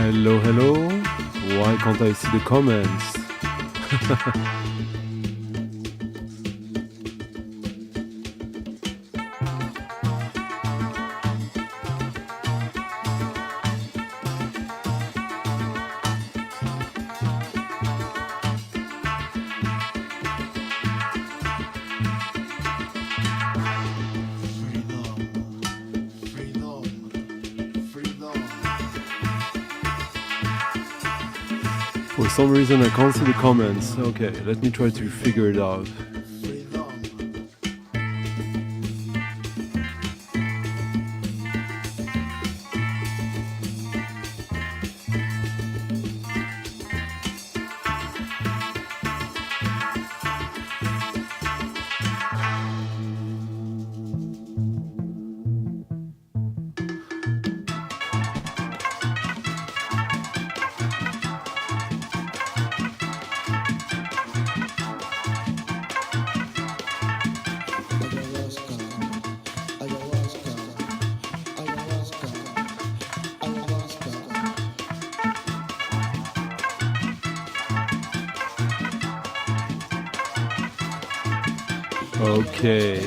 Hello, hello. Why can't I see the comments? For some reason I can't see the comments. Okay, let me try to figure it out. Okay.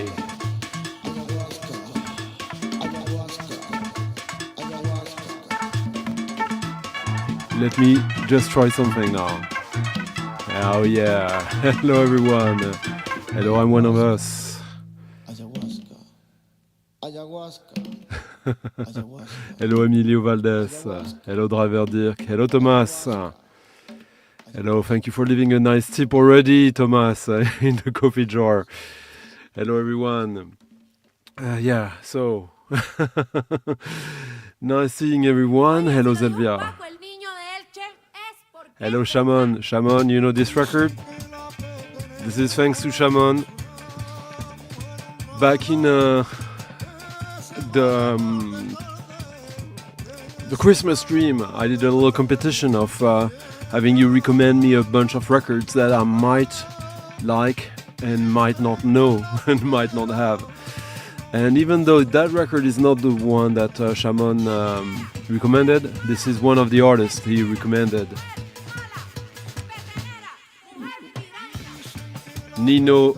Let me just try something now. Oh yeah. Hello everyone. Hello, I'm one of us. Hello Emilio Valdez. Hello Driver Dirk. Hello Thomas. Hello, thank you for leaving a nice tip already, Thomas, in the coffee jar. Hello everyone. Yeah, so nice seeing everyone. Hello Zelvia. Hello Shaman. Shaman, you know this record? This is thanks to Shaman. Back in the Christmas stream, I did a little competition of having you recommend me a bunch of records that I might like and might not know and might not have. And even though that record is not the one that Shaman recommended, this is one of the artists he recommended. Nino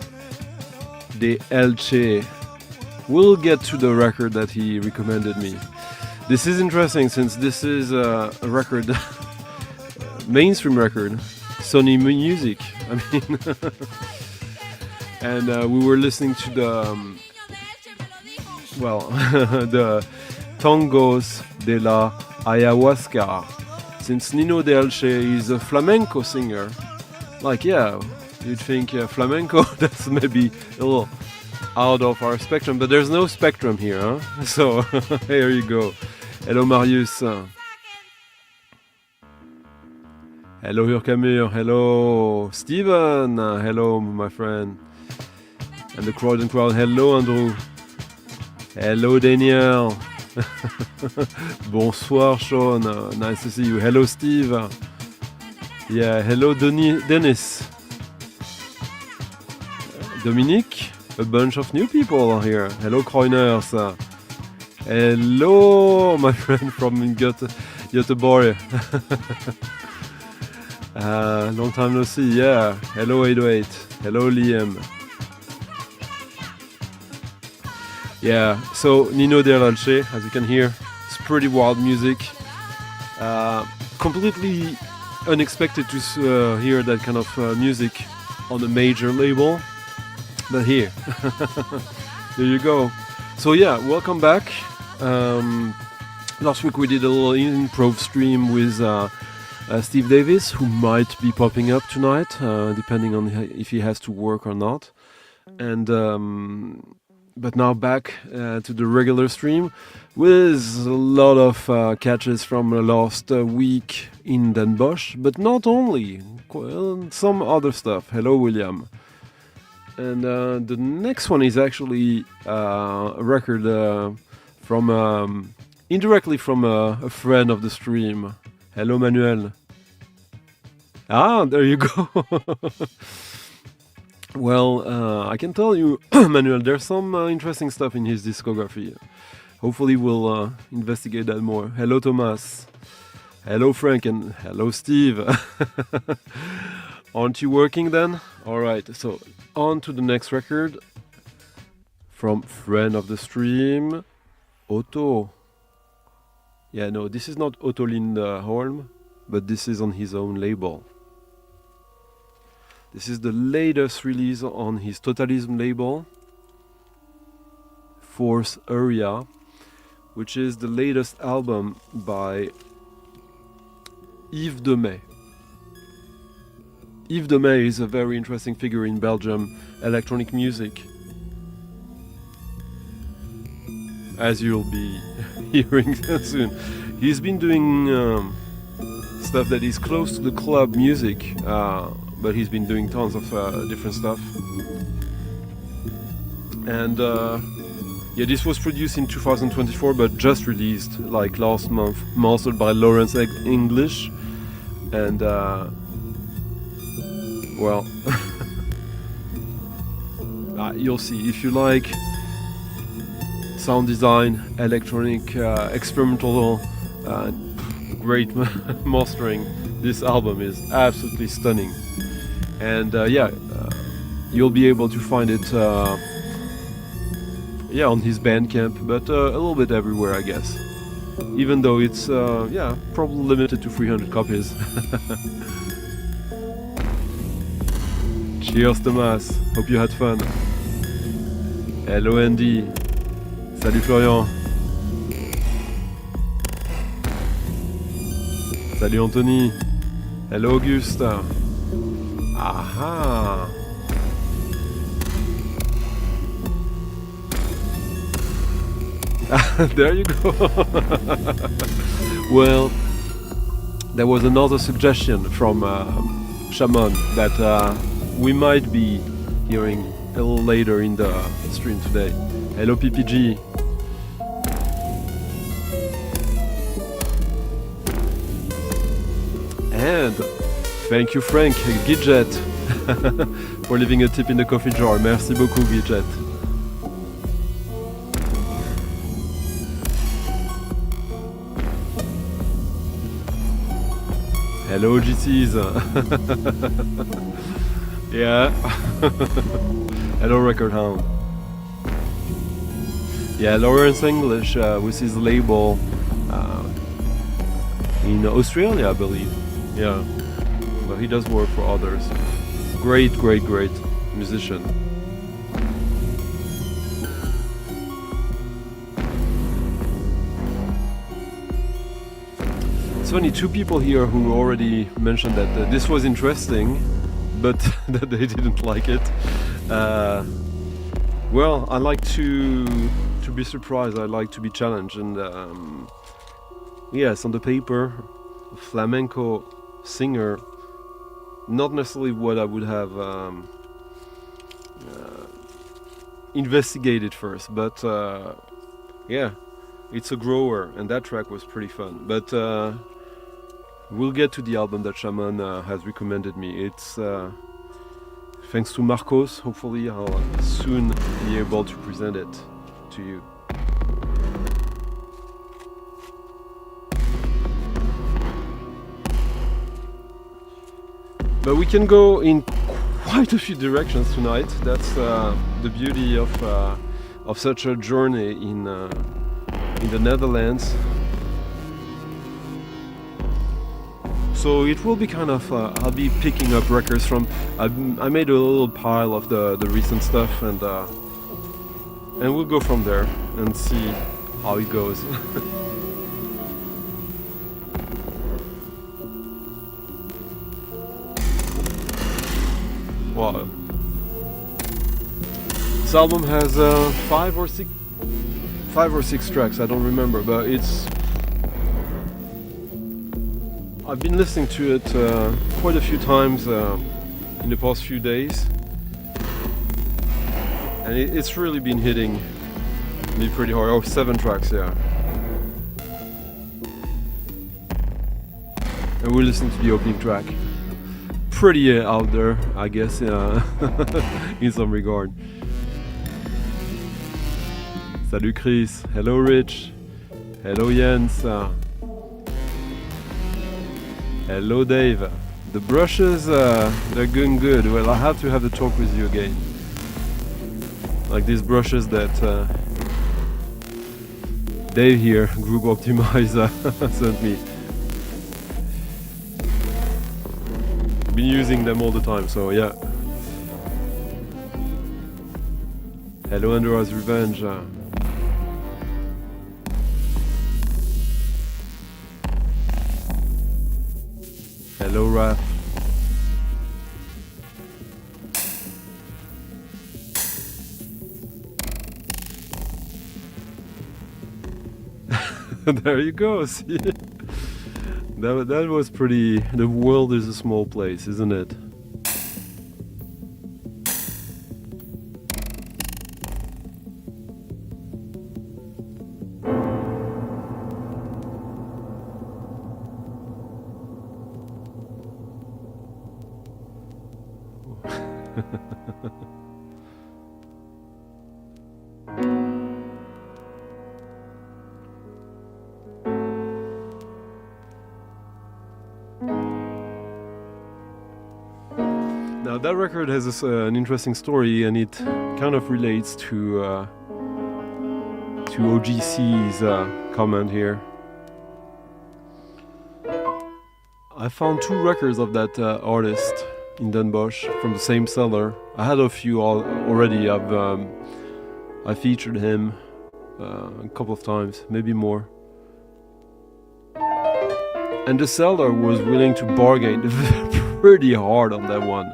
de Elche. We'll get to the record that he recommended me. This is interesting since this is a record, mainstream record, Sony Music. I mean, and we were listening to the, the Tangos de la Ayahuasca. Since Nino de Elche is a flamenco singer, like, yeah, you'd think flamenco, that's maybe a little out of our spectrum, but there's no spectrum here, huh? So, here you go. Hello Marius. Hello Hurkamur. Hello Steven. Hello my friend. And the crowd. Hello Andrew. Hello Daniel. Bonsoir Sean. Nice to see you. Hello Steve. Yeah, hello Dennis. Dominique. A bunch of new people here. Hello Kreuners. Hello my friend from Göteborg. Long time no see, yeah. Hello 808. Hello Liam. Yeah, so Nino de Elche, as you can hear, it's pretty wild music. Completely unexpected to hear that kind of music on a major label. But here, there you go. So yeah, welcome back. Last week we did a little improv stream with Steve Davis, who might be popping up tonight, depending on if he has to work or not. And but now back to the regular stream with a lot of catches from last week in Den Bosch, but not only, some other stuff. Hello William. And the next one is actually a record from indirectly from a friend of the stream. Hello Manuel. Ah, there you go. Well, I can tell you, Manuel, there's some interesting stuff in his discography. Hopefully we'll investigate that more. Hello Thomas. Hello Frank and hello Steve. Aren't you working then? Alright, so on to the next record from friend of the stream, Otto. Yeah, no, this is not Otto Lindholm, but this is on his own label. This is the latest release on his Totalism label, Fourth Area, which is the latest album by Yves Demey. Yves Demey is a very interesting figure in Belgium electronic music, as you'll be hearing soon. He's been doing stuff that is close to the club music, but he's been doing tons of different stuff. And yeah, this was produced in 2024, but just released like last month, mastered by Lawrence English. And well, you'll see. If you like sound design, electronic, experimental, great mastering, this album is absolutely stunning. And yeah, you'll be able to find it yeah, on his Bandcamp, but a little bit everywhere, I guess. Even though it's yeah, probably limited to 300 copies. Cheers Thomas, hope you had fun. Hello Andy. Salut Florian. Salut Anthony. Hello Auguste. Aha. There you go. Well, there was another suggestion from Shaman that we might be hearing a little later in the stream today. Hello PPG. And thank you Frank Gidget for leaving a tip in the coffee jar. Merci beaucoup Gidget. Hello GCs. Yeah. Hello Record Hound. Yeah, Lawrence English with his label in Australia, I believe. Yeah, but he does work for others. Great musician. It's funny, two people here who already mentioned that this was interesting, but that they didn't like it. Well, I like to be surprised, I like to be challenged, and yes, on the paper, flamenco singer, not necessarily what I would have investigated first, but yeah, it's a grower, and that track was pretty fun. But we'll get to the album that Shaman has recommended me. It's thanks to Marcos. Hopefully I'll soon be able to present it to you. But we can go in quite a few directions tonight. That's the beauty of such a journey in the Netherlands. So it will be kind of, I'll be picking up records from, I made a little pile of the recent stuff, and we'll go from there and see how it goes. Wow. This album has 5 or 6 tracks, I don't remember, but I've been listening to it quite a few times in the past few days, and it's really been hitting me pretty hard. Oh, 7 tracks, yeah. And we'll listen to the opening track. Pretty out there, I guess, in some regard. Salut Chris, hello Rich, hello Jens. Hello, Dave. The brushes, they're going good. Well, I have to have a talk with you again. Like these brushes that Dave here, Group Optimizer, sent me. Been using them all the time, so yeah. Hello, Andorra's Revenge. Hello, Raph. There you go, see? That was pretty... The world is a small place, isn't it? Now that record has an interesting story, and it kind of relates to OGC's comment here. I found 2 records of that artist in Den Bosch from the same seller. I had a few already. I featured him a couple of times, maybe more. And the seller was willing to bargain pretty hard on that one.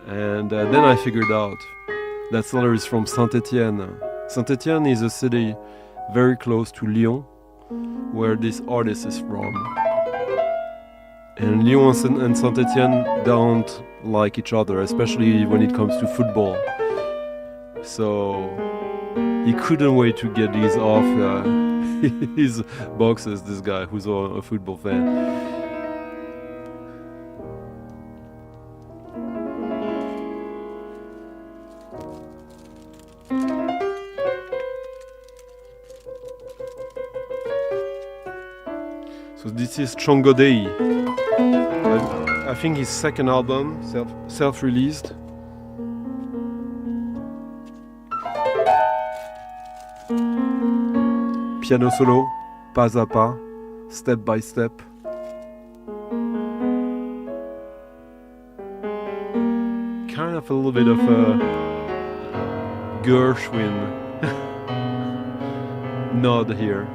And then I figured out that seller is from Saint-Étienne. Saint-Étienne is a city very close to Lyon, where this artist is from. And Lyon and Saint-Étienne don't like each other, especially when it comes to football. So he couldn't wait to get these off his boxes, this guy who's a football fan. So this is Chongodei. I think his second album, self-released. Piano solo, pas à pas, step by step. Kind of a little bit of a Gershwin nod here.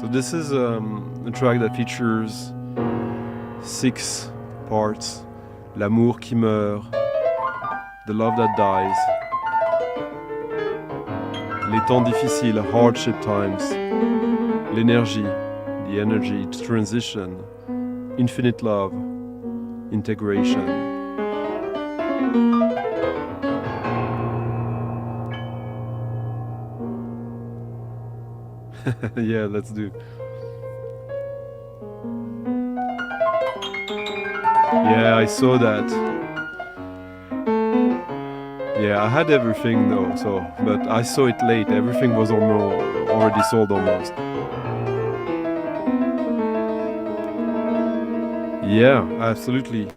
So this is a track that features 6 parts. L'amour qui meurt, the love that dies, les temps difficiles, hardship times, l'énergie, the energy, transition, infinite love, integration. Yeah, let's do. Yeah, I saw that. Yeah, I had everything though, but I saw it late. Everything was already sold almost. Yeah, absolutely.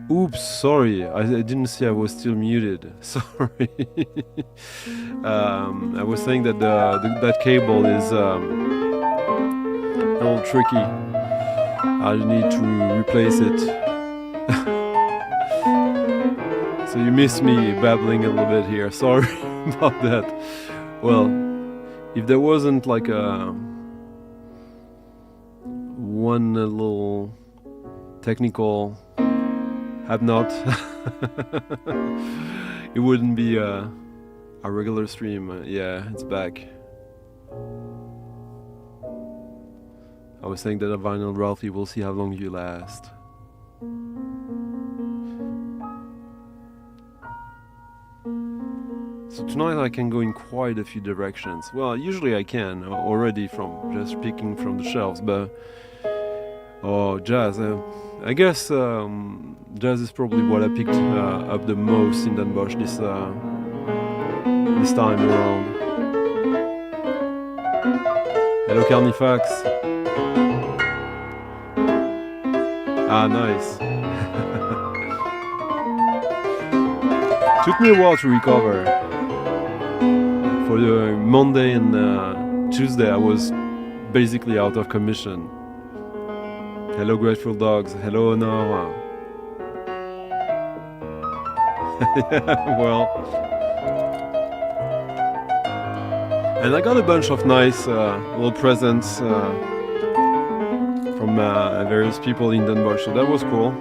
Oops, sorry, I didn't see I was still muted. Sorry. I was saying that that cable is a little tricky. I need to replace it. So you missed me babbling a little bit here. Sorry about that. Well, if there wasn't like one little technical have not, it wouldn't be a regular stream. Yeah, it's back. I was saying that a vinyl Ralphie, we'll see how long you last. So tonight I can go in quite a few directions. Well, usually I can already from just picking from the shelves, but oh, jazz. I guess jazz is probably what I picked up the most in Den Bosch this time around. Hello Carnifax. Ah, nice. Took me a while to recover. For the Monday and Tuesday I was basically out of commission. Hello Grateful Dogs, hello Honor. Yeah, well. And I got a bunch of nice little presents from various people in Den Bosch, so that was cool.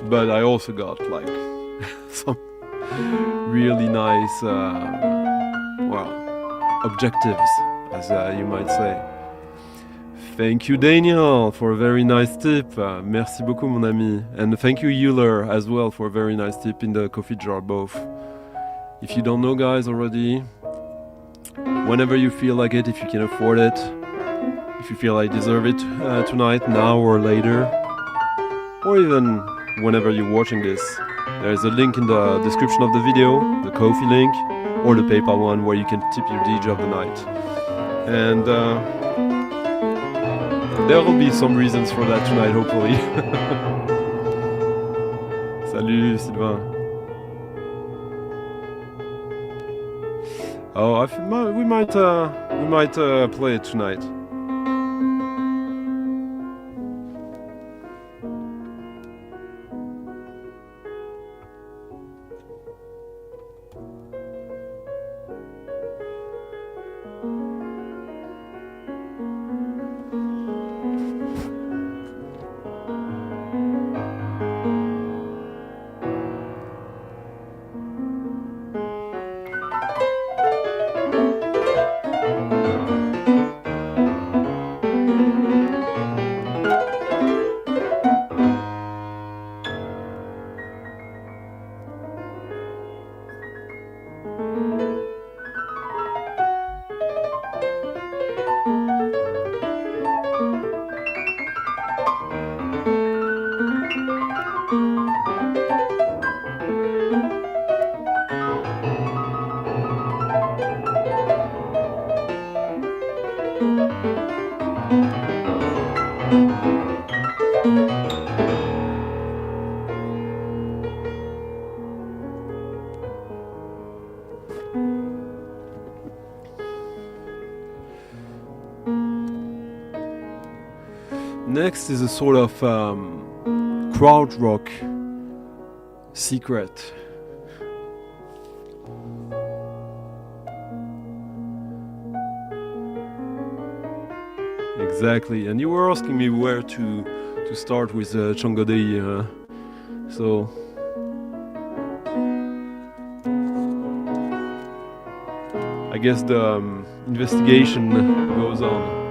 But I also got like some really nice, well, objectives, as you might say. Thank you, Daniel, for a very nice tip. Merci beaucoup, mon ami. And thank you, Euler, as well, for a very nice tip in the coffee jar, both. If you don't know, guys, already, whenever you feel like it, if you can afford it, if you feel I deserve it tonight, now or later, or even whenever you're watching this, there's a link in the description of the video, the Ko-fi link, or the PayPal one where you can tip your DJ of the night. And there will be some reasons for that tonight, hopefully. Salut Sylvain. Oh, we might play it tonight. Next is a sort of Krautrock secret. Exactly, and you were asking me where to start with Congolese, so I guess the investigation goes on.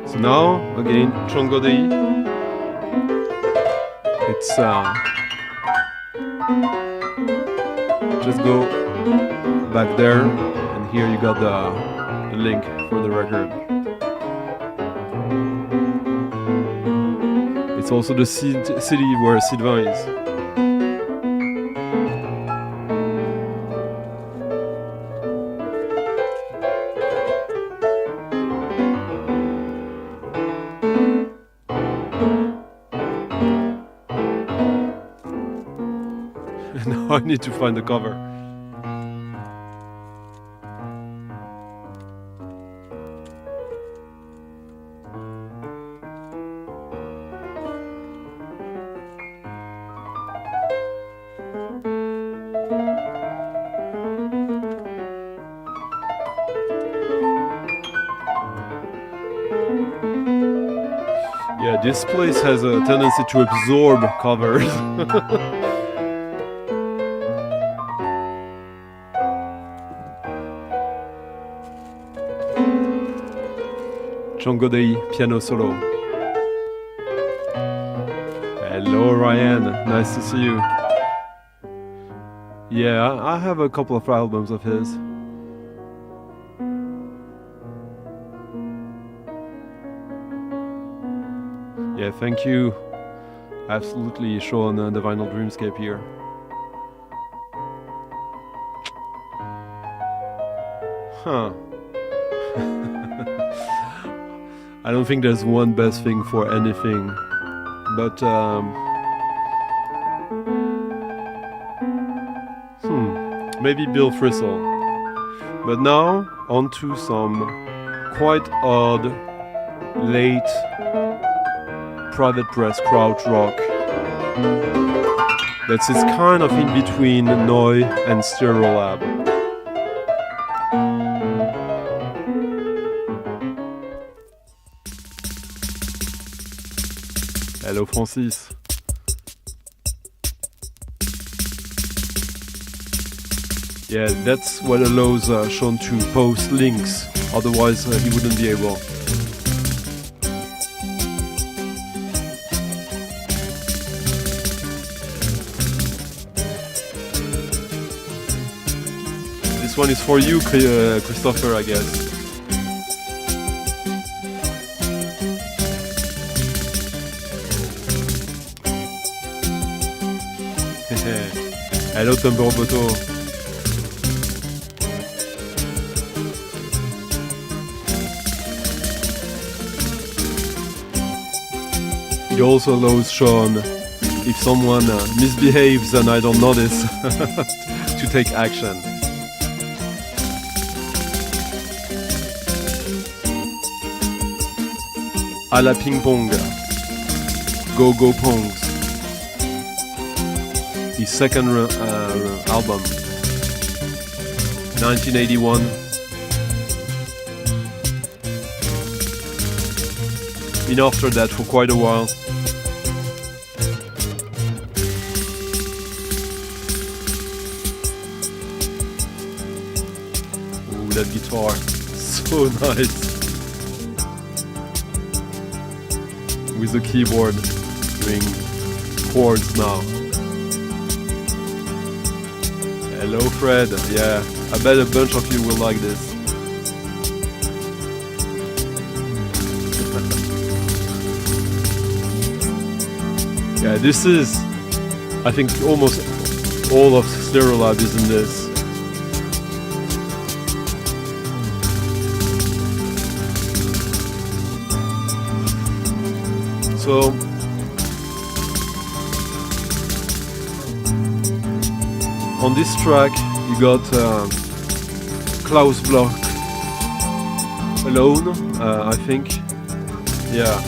So now, again, Congolese. It's just go back there, and here you got the link for the record. It's also the city where Sylvain is. I need to find the cover. Yeah, this place has a tendency to absorb covers. Congolese piano solo. Hello Ryan, nice to see you. Yeah, I have a couple of albums of his. Yeah, thank you. Absolutely showing the vinyl dreamscape here. Huh. I don't think there's one best thing for anything, but maybe Bill Frisell. But now on to some quite odd late private press Krautrock that sits kind of in between NeW and Stereolab. Hello Francis. Yeah, that's what allows Sean to post links, otherwise he wouldn't be able. This one is for you, Christopher, I guess. Hello, Tumberboto. It also allows Sean, if someone misbehaves and I don't notice, to take action. A la ping pong. Go Go Pongs. His second album, 1981. Been after that for quite a while. Ooh, that guitar, so nice. With the keyboard doing chords now. Hello Fred, yeah, I bet a bunch of you will like this. Yeah, this is, I think almost all of Stereolab is in this. So, on this track, you got Klaus Bloch alone, I think. Yeah,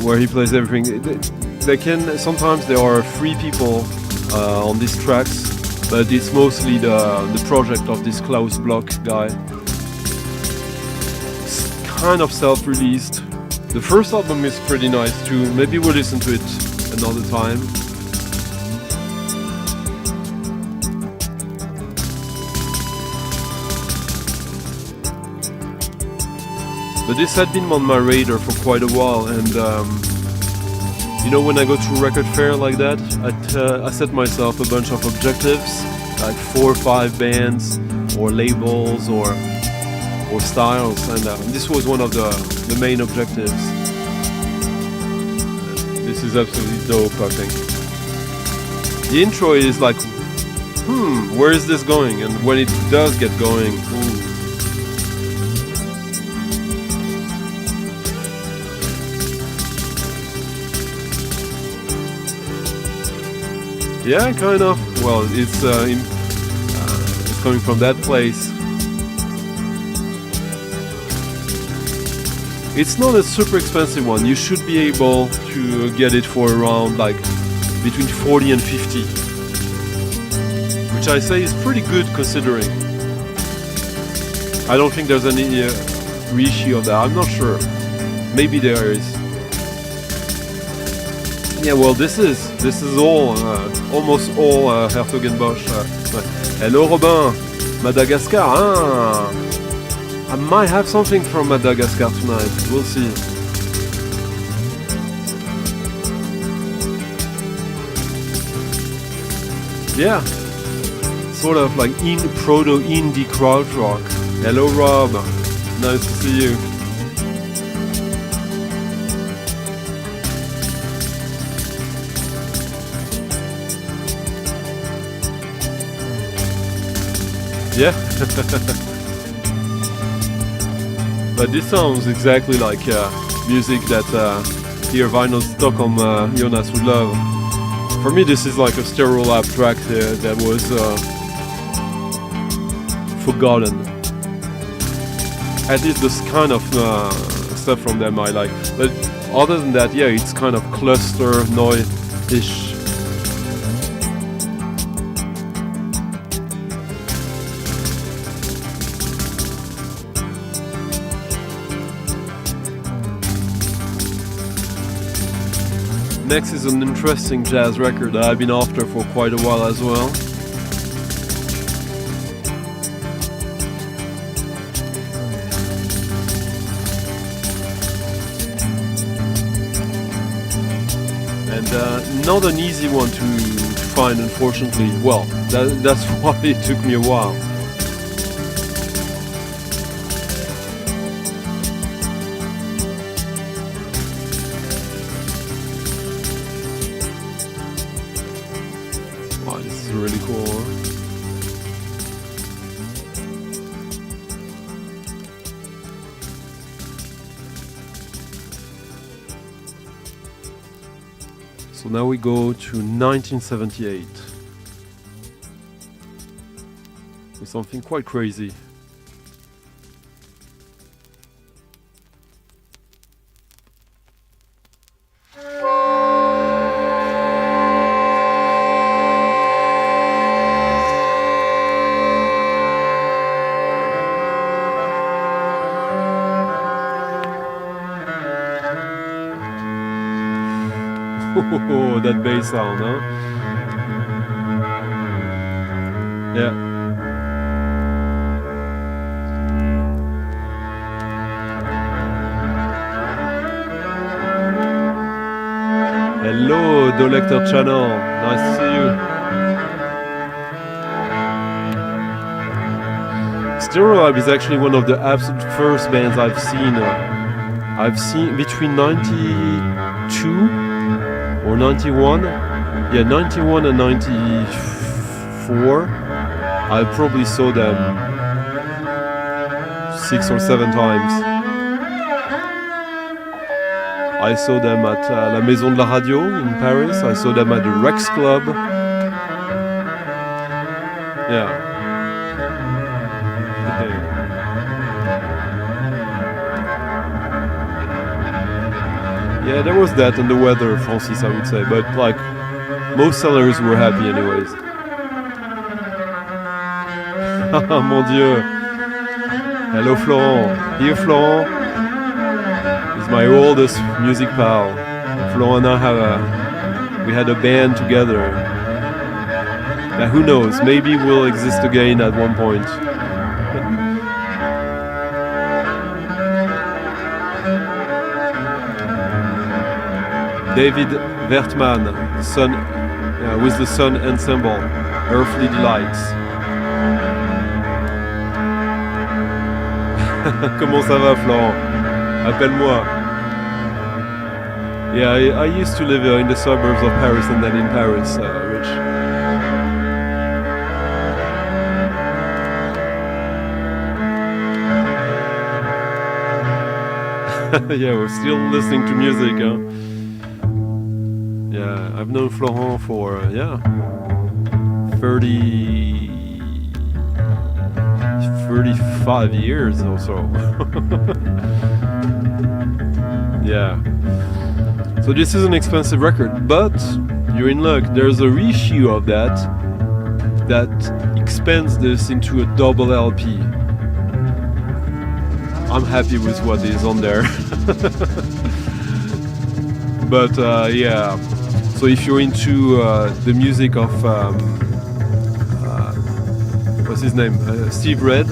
where he plays everything. They can sometimes there are 3 people on these tracks, but it's mostly the project of this Klaus Bloch guy. It's kind of self-released. The first album is pretty nice too. Maybe we'll listen to it another time. But this had been on my radar for quite a while, and you know, when I go to a record fair like that, I set myself a bunch of objectives, like 4 or 5 bands, or labels, or styles, and this was one of the main objectives. This is absolutely dope, I think. The intro is like, where is this going? And when it does get going, ooh. Yeah, kind of. Well, it's coming from that place. It's not a super expensive one. You should be able to get it for around like between 40 and 50, which I say is pretty good considering. I don't think there's any reissue of that. I'm not sure. Maybe there is. Yeah, well, this is all almost all Hertog and Bosch. Hello, Robin, Madagascar. Ah. I might have something from Madagascar tonight, we'll see. Yeah, sort of like proto-indie Krautrock. Hello Rob, nice to see you. Yeah. But this sounds exactly like music that here Vinyl Stockholm Jonas would love. For me, this is like a Stereolab track that was forgotten. At least this kind of stuff from them I like. But other than that, yeah, it's kind of cluster noise-ish. Next is an interesting jazz record that I've been after for quite a while as well. And not an easy one to find, unfortunately. Well, that's why it took me a while. Really cool. So now we go to 1978 with something quite crazy. Oh, that bass sound, huh? Yeah. Hello, Dolector Channel. Nice to see you. Stereolab is actually one of the absolute first bands I've seen. I've seen between 92 or 91, yeah, 91 and 94. I probably saw them 6 or 7 times. I saw them at La Maison de la Radio in Paris. I saw them at the Rex Club. Yeah. Yeah, there was that and the weather, Francis, I would say, but like most sellers were happy anyways. Mon Dieu. Hello Florent. Here Florent is my oldest music pal. Florent and I we had a band together. Now who knows, maybe we'll exist again at one point. David Wertmann, with the Sun Ensemble, Earthly Delights. Comment ça va, Florent? Appelle-moi. Yeah, I used to live in the suburbs of Paris and then in Paris, Rich. Yeah, we're still listening to music, huh? Yeah. Yeah, I've known Florent for 35 years or so. Yeah. So this is an expensive record, but you're in luck. There's a reissue of that expands this into a double LP. I'm happy with what is on there. But yeah, so if you're into the music of what's his name, Steve Red,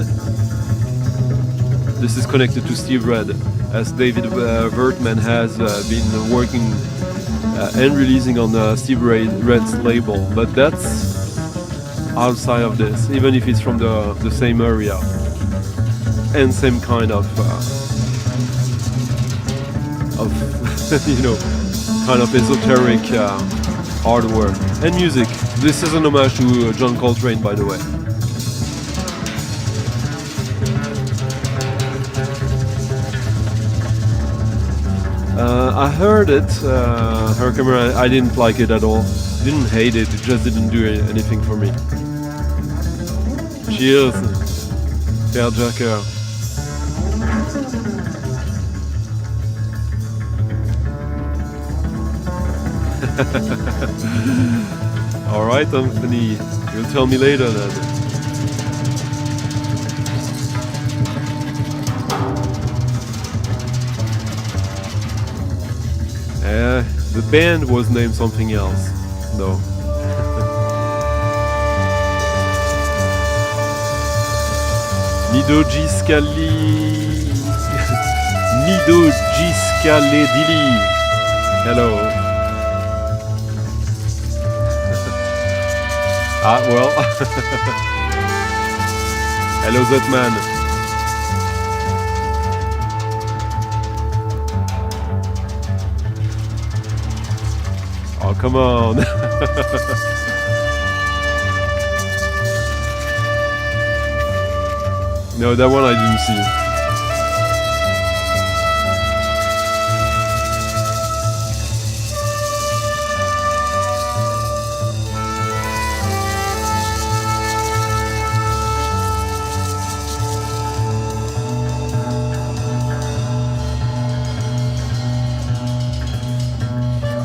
this is connected to Steve Red, as David Vertman has been working and releasing on Steve Red's label, but that's outside of this, even if it's from the same area and same kind of you know, kind of esoteric hardware and music. This is an homage to John Coltrane, by the way. I heard it, her camera, I didn't like it at all. Didn't hate it, it just didn't do anything for me. Cheers, Pierre Jacker. Alright, Anthony, you'll tell me later then. The band was named something else, though. Nido Giscaledili. Hello. Well. Hello, that man. Oh, come on. No, that one I didn't see.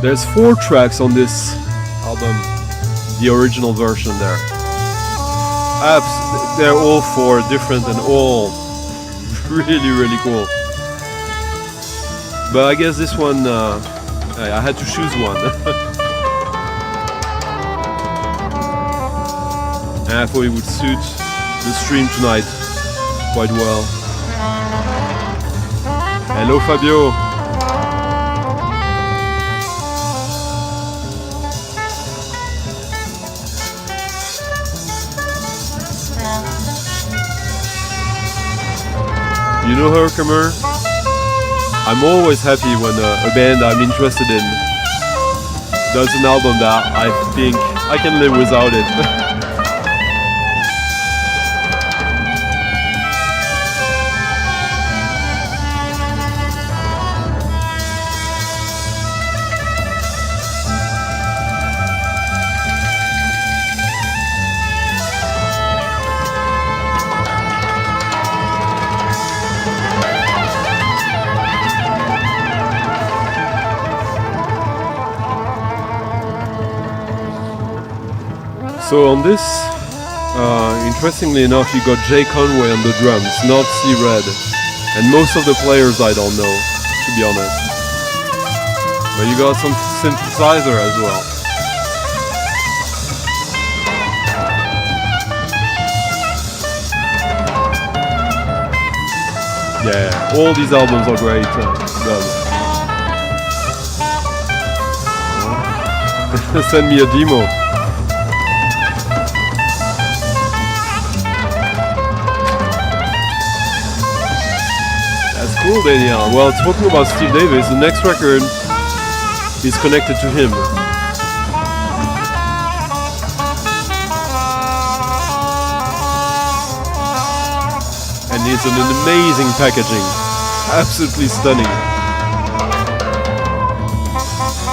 There's 4 tracks on this album, the original version there. They're all 4 different and all really, really cool. But I guess this one, I had to choose one. And I thought it would suit the stream tonight quite well. Hello, Fabio. You know her, Kamer? I'm always happy when a band I'm interested in does an album that I think I can live without it. So on this, interestingly enough, you got Jay Conway on the drums, not C Red, and most of the players I don't know, to be honest. But you got some synthesizer as well. Yeah, all these albums are great. Send me a demo. Cool, Daniel. Well, talking about Steve Davis, the next record is connected to him. And it's an amazing packaging. Absolutely stunning.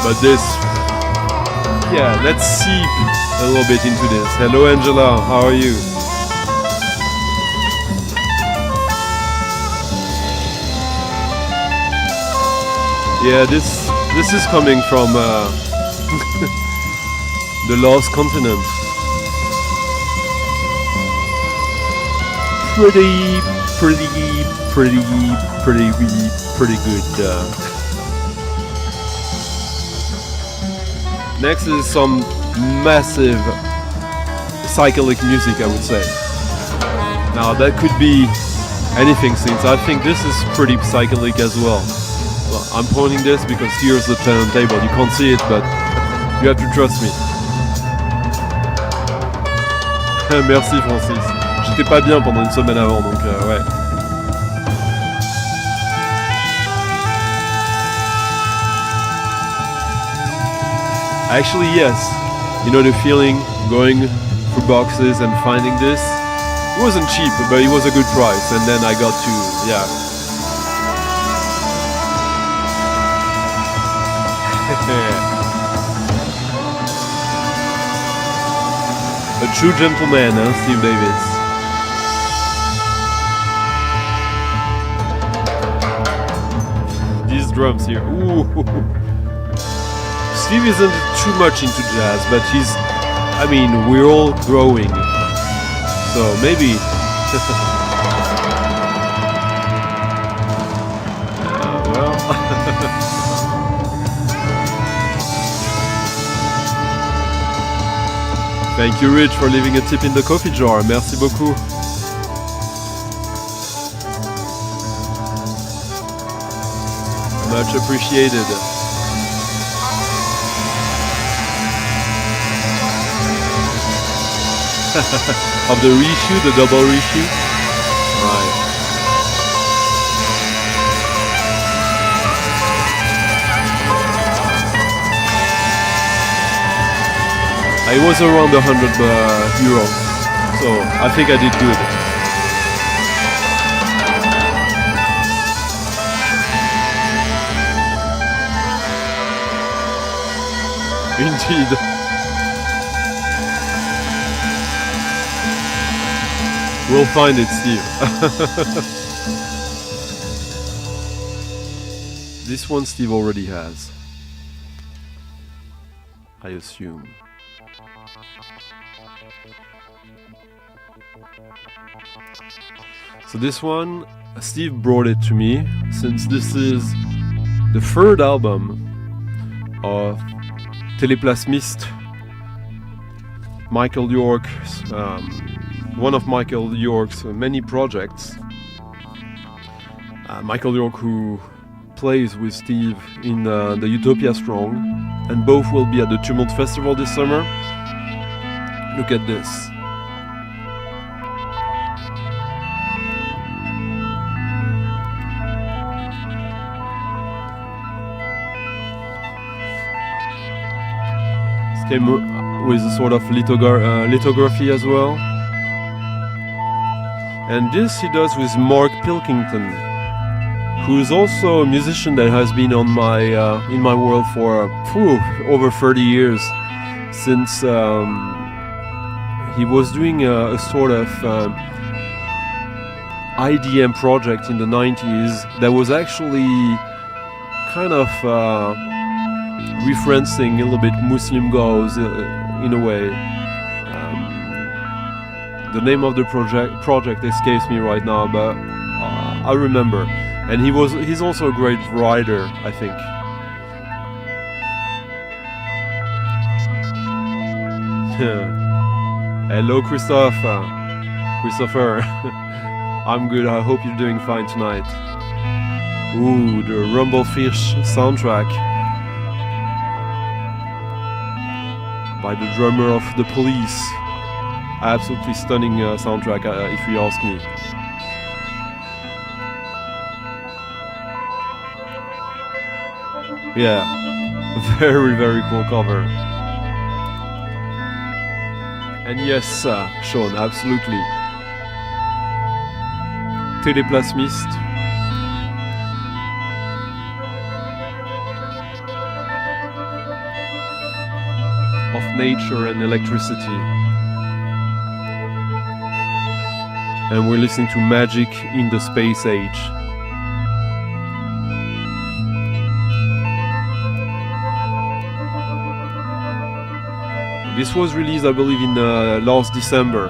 But this, Yeah, let's seep a little bit into this. Hello Angela, how are you? Yeah, this is coming from the Lost Continent. Pretty good. Next is some massive psychedelic music, I would say. Now that could be anything, since I think this is pretty psychedelic as well. Well, I'm pointing this because here's the turntable. You can't see it, but you have to trust me. Merci Francis. J'étais pas bien pendant une semaine avant, donc ouais. Actually, yes. You know the feeling going through boxes and finding this? It wasn't cheap, but it was a good price. And then I got to, yeah. A true gentleman, huh, Steve Davis? These drums here. Ooh. Steve isn't too much into jazz, but I mean, we're all growing. So maybe. Well. Thank you, Rich, for leaving a tip in the coffee jar. Merci beaucoup. Much appreciated. Of the reissue, the double reissue? Right. It was around 100 euro, so I think I did good. Indeed. We'll find it, Steve. This one Steve already has, I assume. So this one, Steve brought it to me, since this is the third album of Téleplasmiste, Michael York's, one of Michael York's many projects. Michael York, who plays with Steve in the Utopia Strong, and both will be at the Tumult Festival this summer. Look at this. This came with a sort of lithography as well. And this he does with Mark Pilkington, who is also a musician that has been on my in my world for over 30 years, since he was doing a sort of IDM project in the 90s that was actually kind of referencing a little bit Muslim goes in a way. The name of the project escapes me right now, but I remember. And he's also a great writer, I think. Hello, Christopher. I'm good. I hope you're doing fine tonight. Ooh, the Rumblefish soundtrack by the drummer of The Police. Absolutely stunning soundtrack, if you ask me. Yeah, very, very cool cover. And yes, Sean, absolutely. Téleplasmiste. nature and electricity. And we're listening to Magic in the Space Age. This was released, I believe, in last December.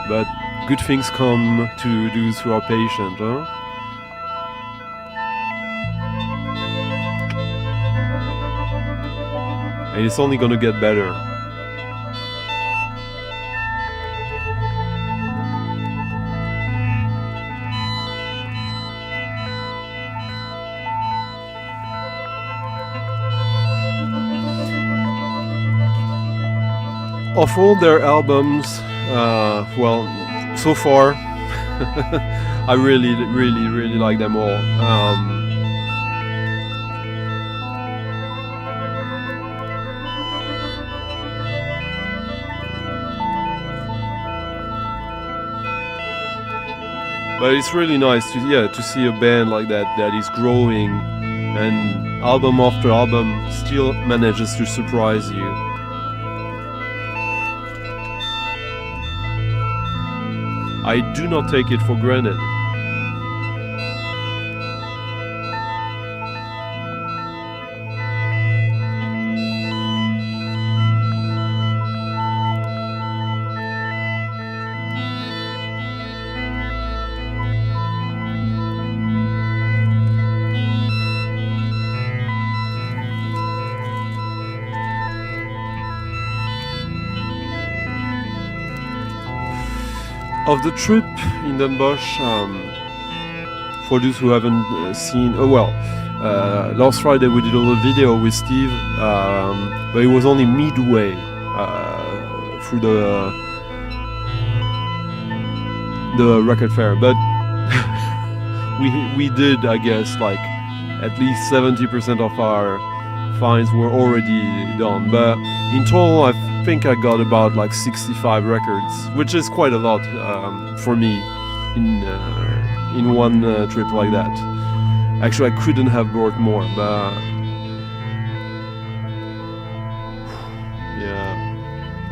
But good things come to those who are patient, huh? And it's only gonna get better. Of all their albums, well, so far, I really like them all. But it's really nice to see a band like that is growing, and album after album still manages to surprise you. I do not take it for granted. Of the trip in Den Bosch, for those who haven't seen, last Friday we did a little video with Steve, but it was only midway through the record fair. But we did, I guess, like at least 70% of our finds were already done. But in total, I think I got about like 65 records, which is quite a lot for me in one trip like that. Actually, I couldn't have brought more, but yeah,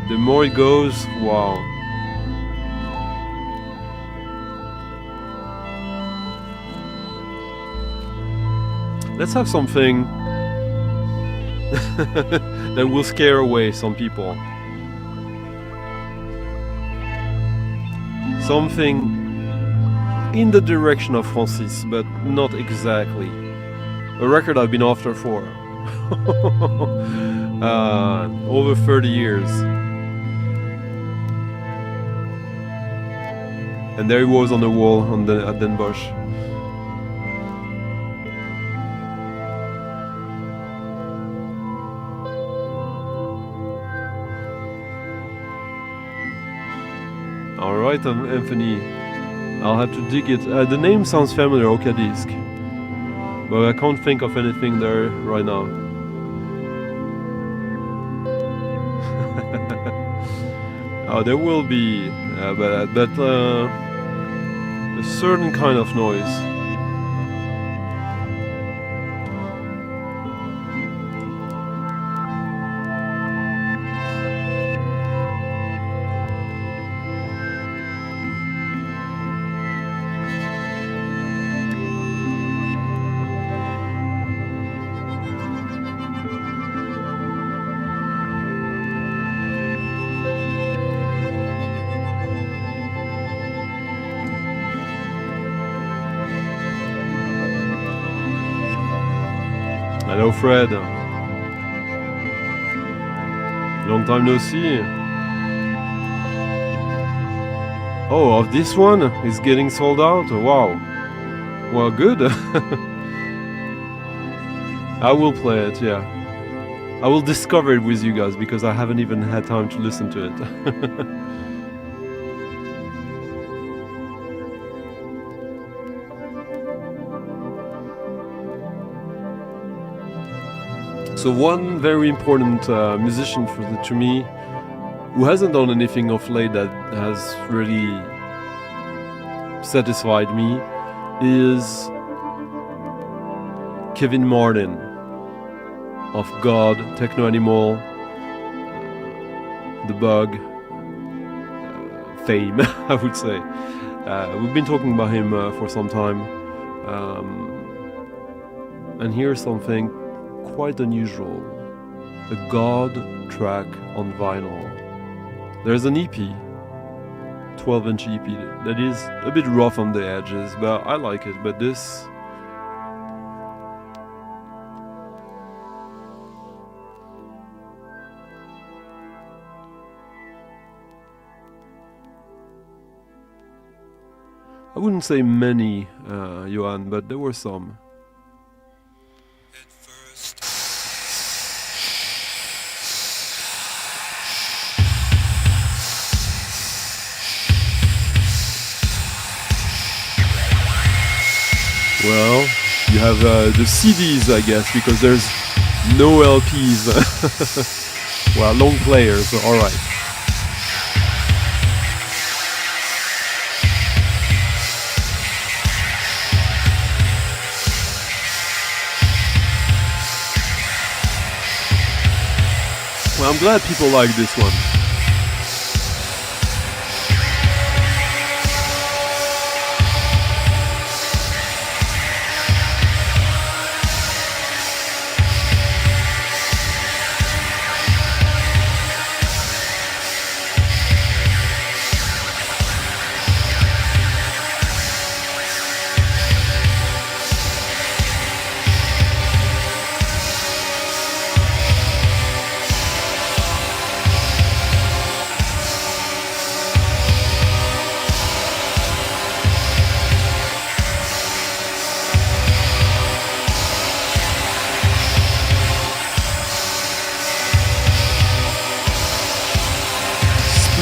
the more it goes, wow. Let's have something that will scare away some people. Something in the direction of Francis, but not exactly. A record I've been after for over 30 years. And there he was on the wall at Den Bosch. Alright, Anthony, I'll have to dig it. The name sounds familiar, HaVE, but I can't think of anything there right now. Oh, there will be, but a certain kind of noise. Hello Fred. Long time no see. Oh, of this one is getting sold out? Wow. Well, good. I will play it, yeah. I will discover it with you guys because I haven't even had time to listen to it. So one very important musician to me, who hasn't done anything of late that has really satisfied me, is Kevin Martin. of God, Techno Animal, The Bug, Fame, I would say. We've been talking about him for some time. And here's something quite unusual. A God track on vinyl. There's an EP, 12-inch EP, that is a bit rough on the edges, but I like it. But this... I wouldn't say many, Johan, but there were some. Well, you have the CDs, I guess, because there's no LPs. Well, long players, so alright. Well, I'm glad people like this one.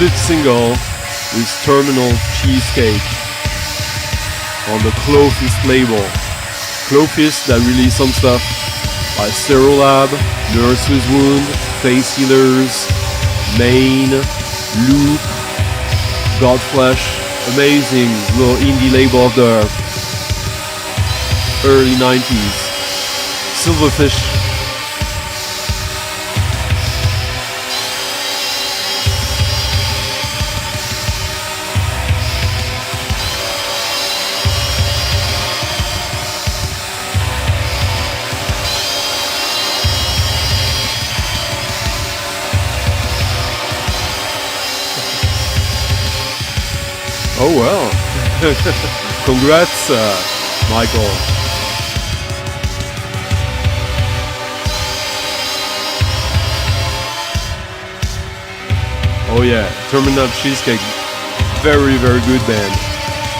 Split single with Terminal Cheesecake on the Clofist label. Clofist that released some stuff by Stereolab, Nurse with Wound, Face Healers, Main, Loop, Godflesh, amazing little indie label of the early 90s. Silverfish. Oh well, congrats Michael. Oh yeah, Terminal Cheesecake, very good band.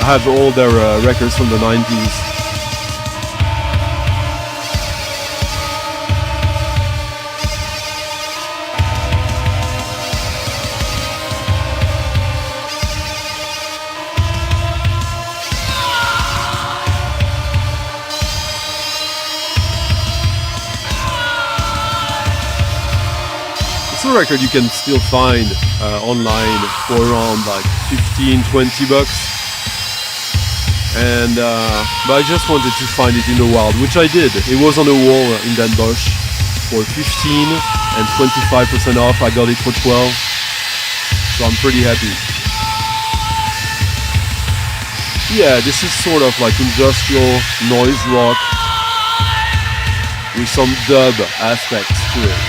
I have all their records from the 90s. Record you can still find online for around like 15-20 bucks, and but I just wanted to find it in the wild, which I did. It was on a wall in Den Bosch for 15 and 25% off. I got it for 12, so I'm pretty happy. Yeah, this is sort of like industrial noise rock with some dub aspects to it.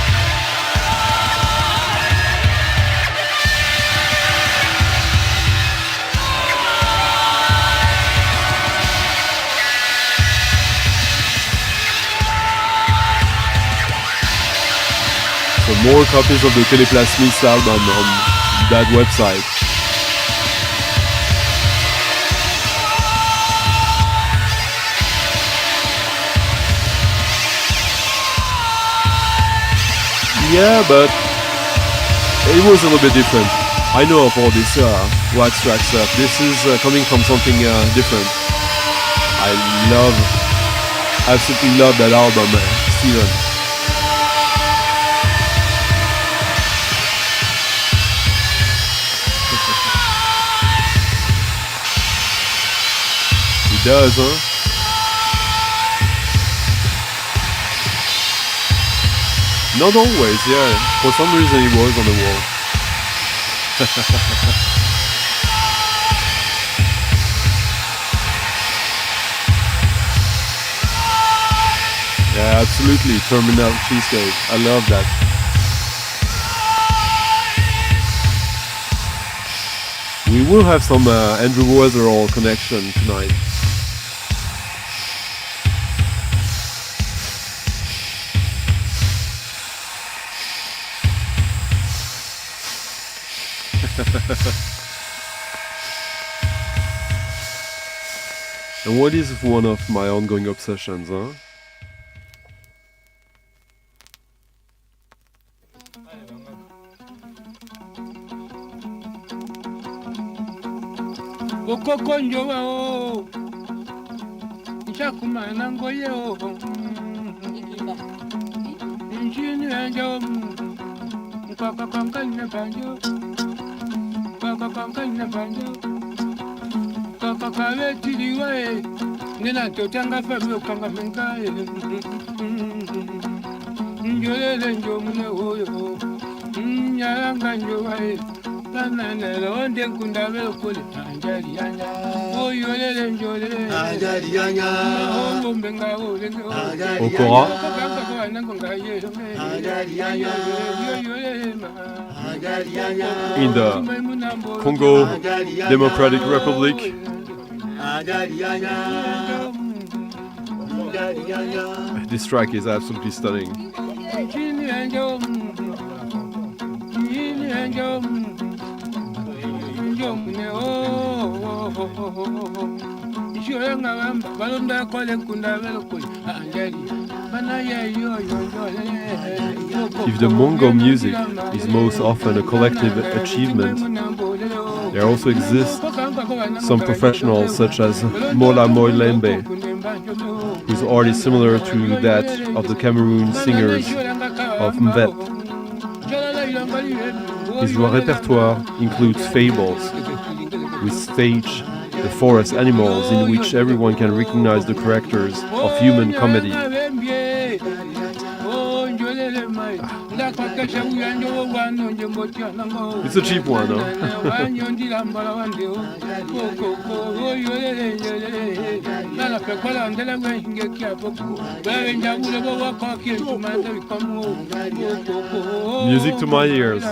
So more copies of the Teleplasmist album on that website. Yeah, but it was a little bit different. I know of all this wax track stuff. This is coming from something different. I absolutely love that album, Steven. He does, huh? Not always, yeah. For some reason he was on the wall. Yeah, absolutely. Terminal cheesecake. I love that. We will have some Andrew Weatherall connection tonight. And what is one of my ongoing obsessions, huh? Okora. In the Congo Democratic Republic. This track is absolutely stunning. If the Mongo music is most often a collective achievement, there also exist some professionals such as Mola Moilembe, whose art is similar to that of the Cameroon singers of Mvet. His repertoire includes fables, which stage the forest animals in which everyone can recognize the characters of human comedy. It's a cheap one, huh? Music to my ears.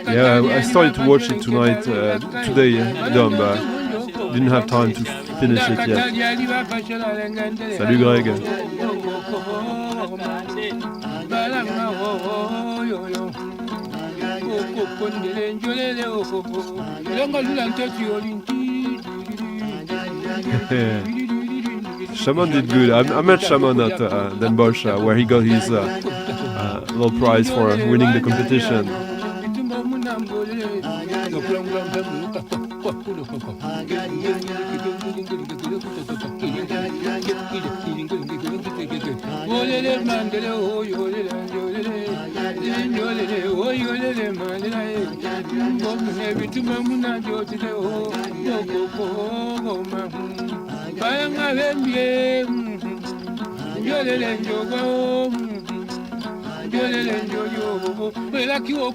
Yeah, I started to watch it tonight, today, but didn't have time to finish it yet. Salut Greg. Shaman did good. I met Shaman at Den Bosch, where he got his little prize for winning the competition.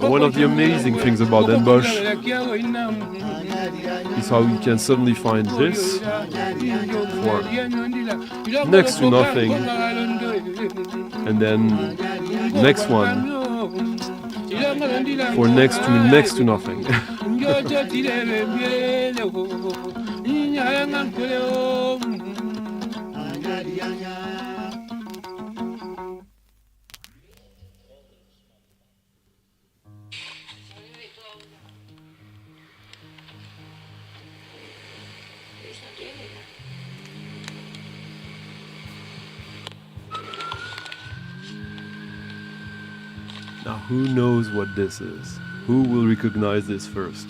One of the amazing things about Den Bosch is how you can suddenly find this for next to nothing, and then next one for next to nothing. Now, who knows what this is? Who will recognize this first?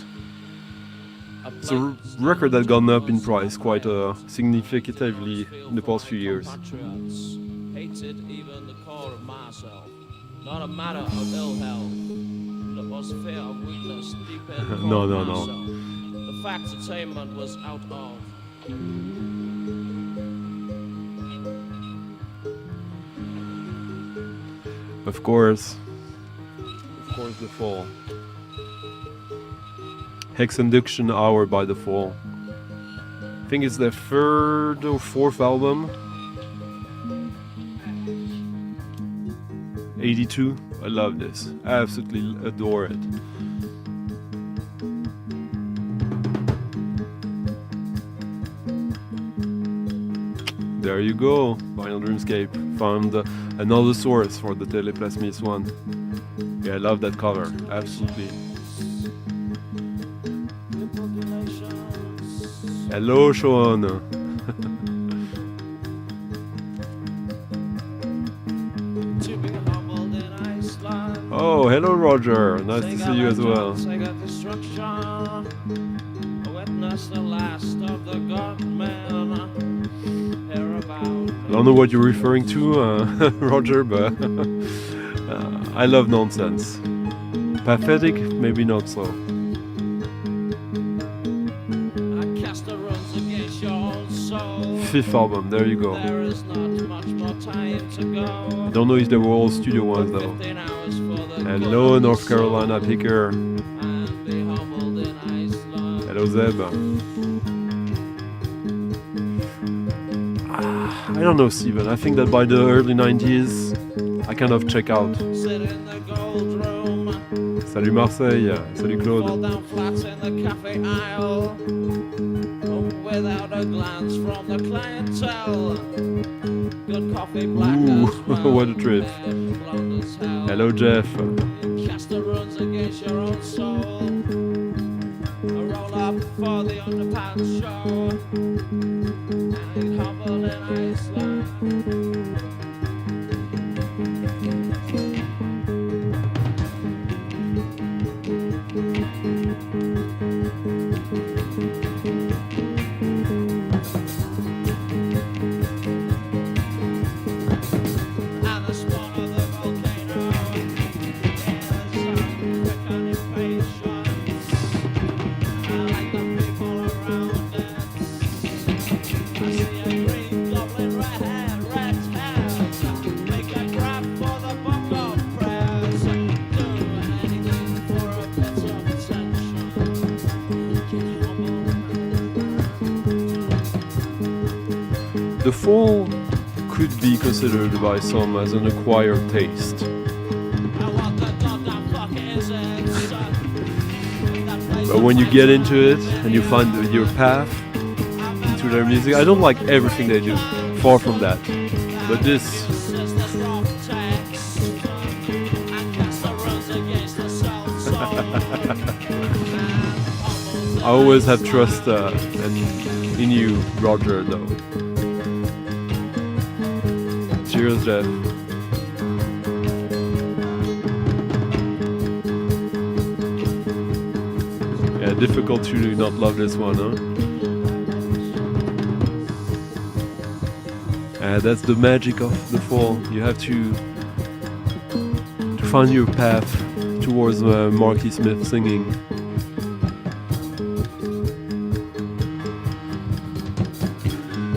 It's a record that gone up in price quite significantly in the past few years. Hated even the core of myself. Not a matter of ill health. The atmosphere of weakness deep in No. myself. The factortainment was out of. Of course, the Fall. Hex Induction Hour by the Fall. I think it's their third or fourth album. 82. I love this. I absolutely adore it. There you go. Final Dreamscape. Found another source for the Teleplasmis one. Yeah, I love that cover. Absolutely. Hello, Sean. Oh, hello, Roger. Nice to see you as well. I don't know what you're referring to, Roger, but I love nonsense. Pathetic, maybe not so. Fifth album, there you go. I don't know if they were all studio ones though. Hello, North Carolina Picker. Hello, Zeb. I don't know, Steven. I think that by the early 90s, I kind of check out. Salut Marseille, salut Claude. Without a glance from the clientele. Good coffee, black. Ooh, what a trip. Hello, Jeff. Cast the runs against your own soul. A roll up for the underpants show. And humble in Iceland. The Fall could be considered by some as an acquired taste. But when you get into it and you find your path into their music, I don't like everything they do, far from that. But this... I always have trust in you, Roger, though. Cheers, Jeff. Yeah, difficult to not love this one, huh? That's the magic of the Fall. You have to find your path towards Marky Smith singing.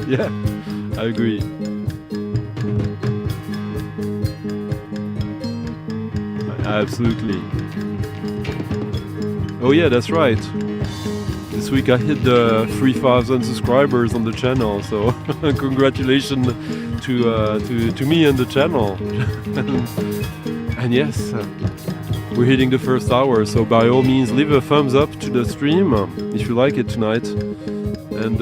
Yeah, I agree. Absolutely. Oh yeah, that's right. This week I hit the 3,000 subscribers on the channel, so congratulations to me and the channel. And yes, we're hitting the first hour, so by all means leave a thumbs up to the stream if you like it tonight. And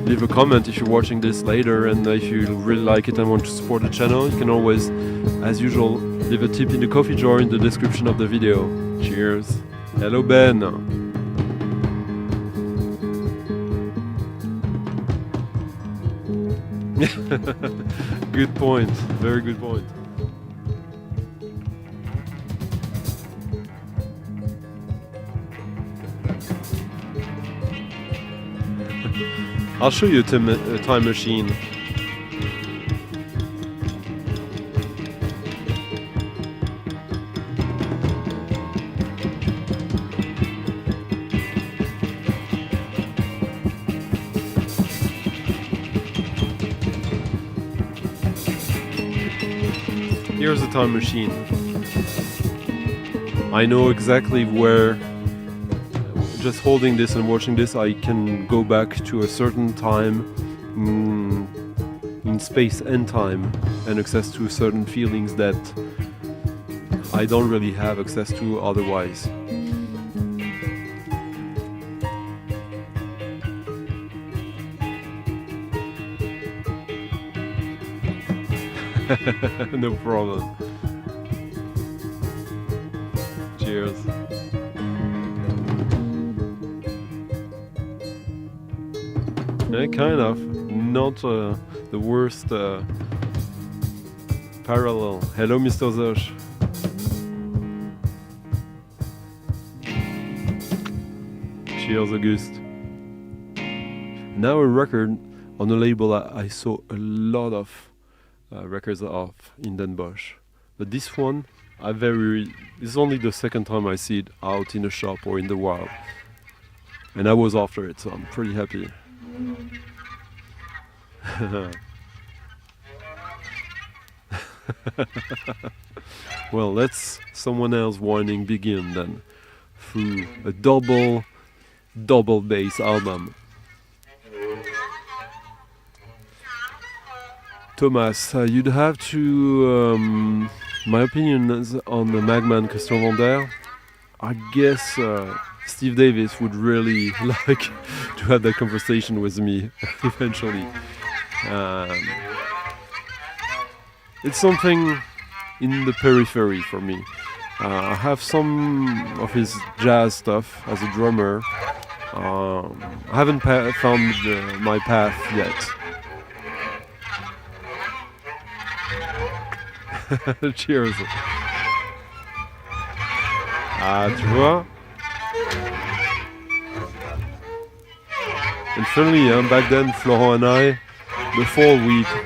leave a comment if you're watching this later, and if you really like it and want to support the channel, you can always, as usual, leave a tip in the coffee jar in the description of the video. Cheers. Hello, Ben. Good point. Very good point. I'll show you a time machine. Here's a time machine. I know exactly where, just holding this and watching this, I can go back to a certain time in space and time and access to certain feelings that I don't really have access to otherwise. No problem. Cheers. Yeah, kind of. Not the worst parallel. Hello, Mr. Zosh. Cheers, Auguste. Now a record on a label I saw a lot of records of in Den Bosch, but this one it's only the second time I see it out in a shop or in the wild, and I was after it, so I'm pretty happy. Well, let's someone else whining begin then through a double bass album. Thomas, you'd have to, my opinion is on the Magman Custom Vendor. I guess Steve Davis would really like to have that conversation with me eventually. It's something in the periphery for me. I have some of his jazz stuff as a drummer. I haven't found my path yet. Cheers. Ah, tu vois. And funny, back then, Florent and I, before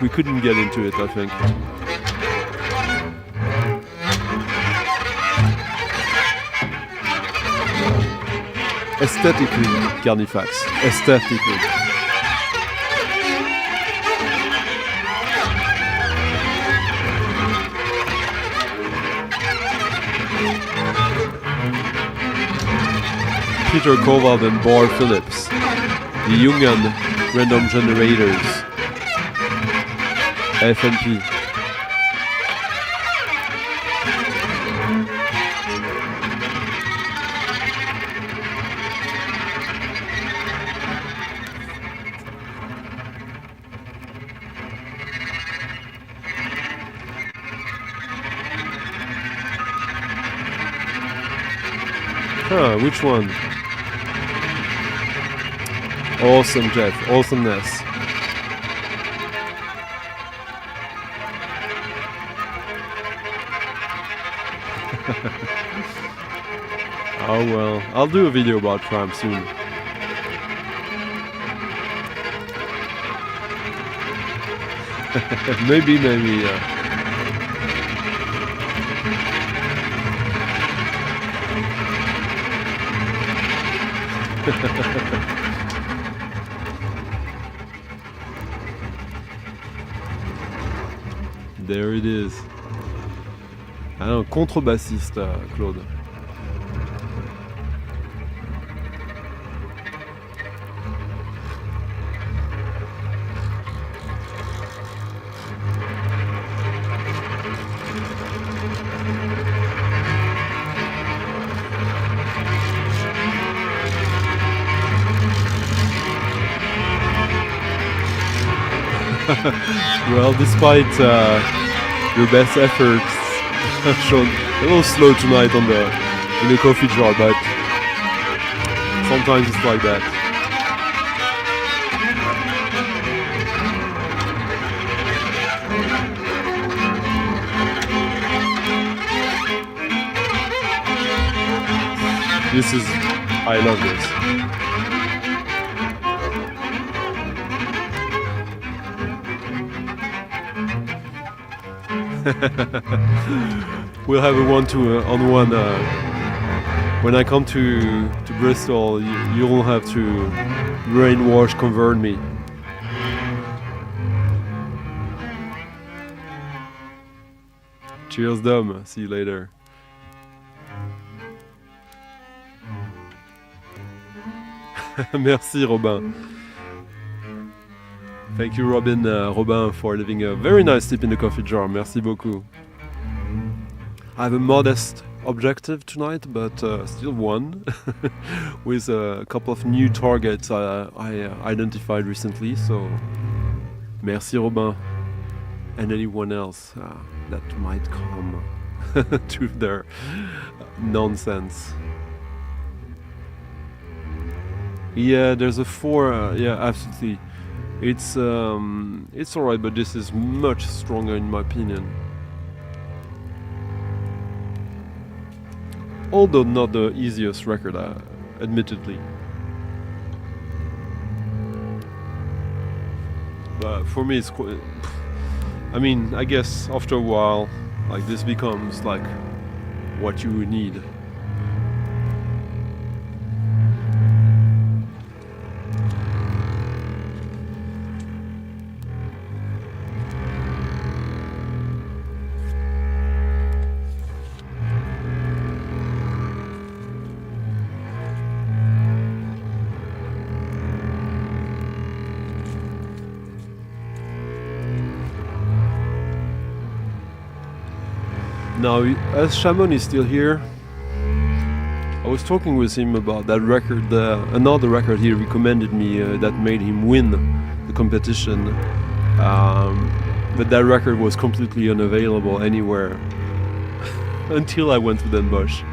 we couldn't get into it, I think. Aesthetically, Carnifax. Aesthetically. Peter Kowald and Bar Phillips, the Jungian random generators, FNP. Which one? Awesome, Jeff. Awesomeness. Oh well, I'll do a video about FrOm soon. maybe, yeah. There it is. Un contrebassiste, Claude. Well, despite your best efforts, shown a little slow tonight in the coffee jar, but sometimes it's like that. I love this. We'll have a one-on-one when I come to Bristol. You'll have to brainwash, convert me. Cheers, Dom. See you later. Merci, Robin. Thank you, Robin, for leaving a very nice tip in the coffee jar. Merci beaucoup. I have a modest objective tonight, but still one, with a couple of new targets I identified recently. So, merci, Robin, and anyone else that might come to their nonsense. Yeah, there's a 4. Yeah, absolutely. It's alright, but this is much stronger in my opinion. Although not the easiest record, admittedly. But for me, it's quite. I mean, I guess after a while, like this becomes like what you need. Now, as Shaman is still here, I was talking with him about that record, another record he recommended me that made him win the competition. But that record was completely unavailable anywhere until I went to Den Bosch.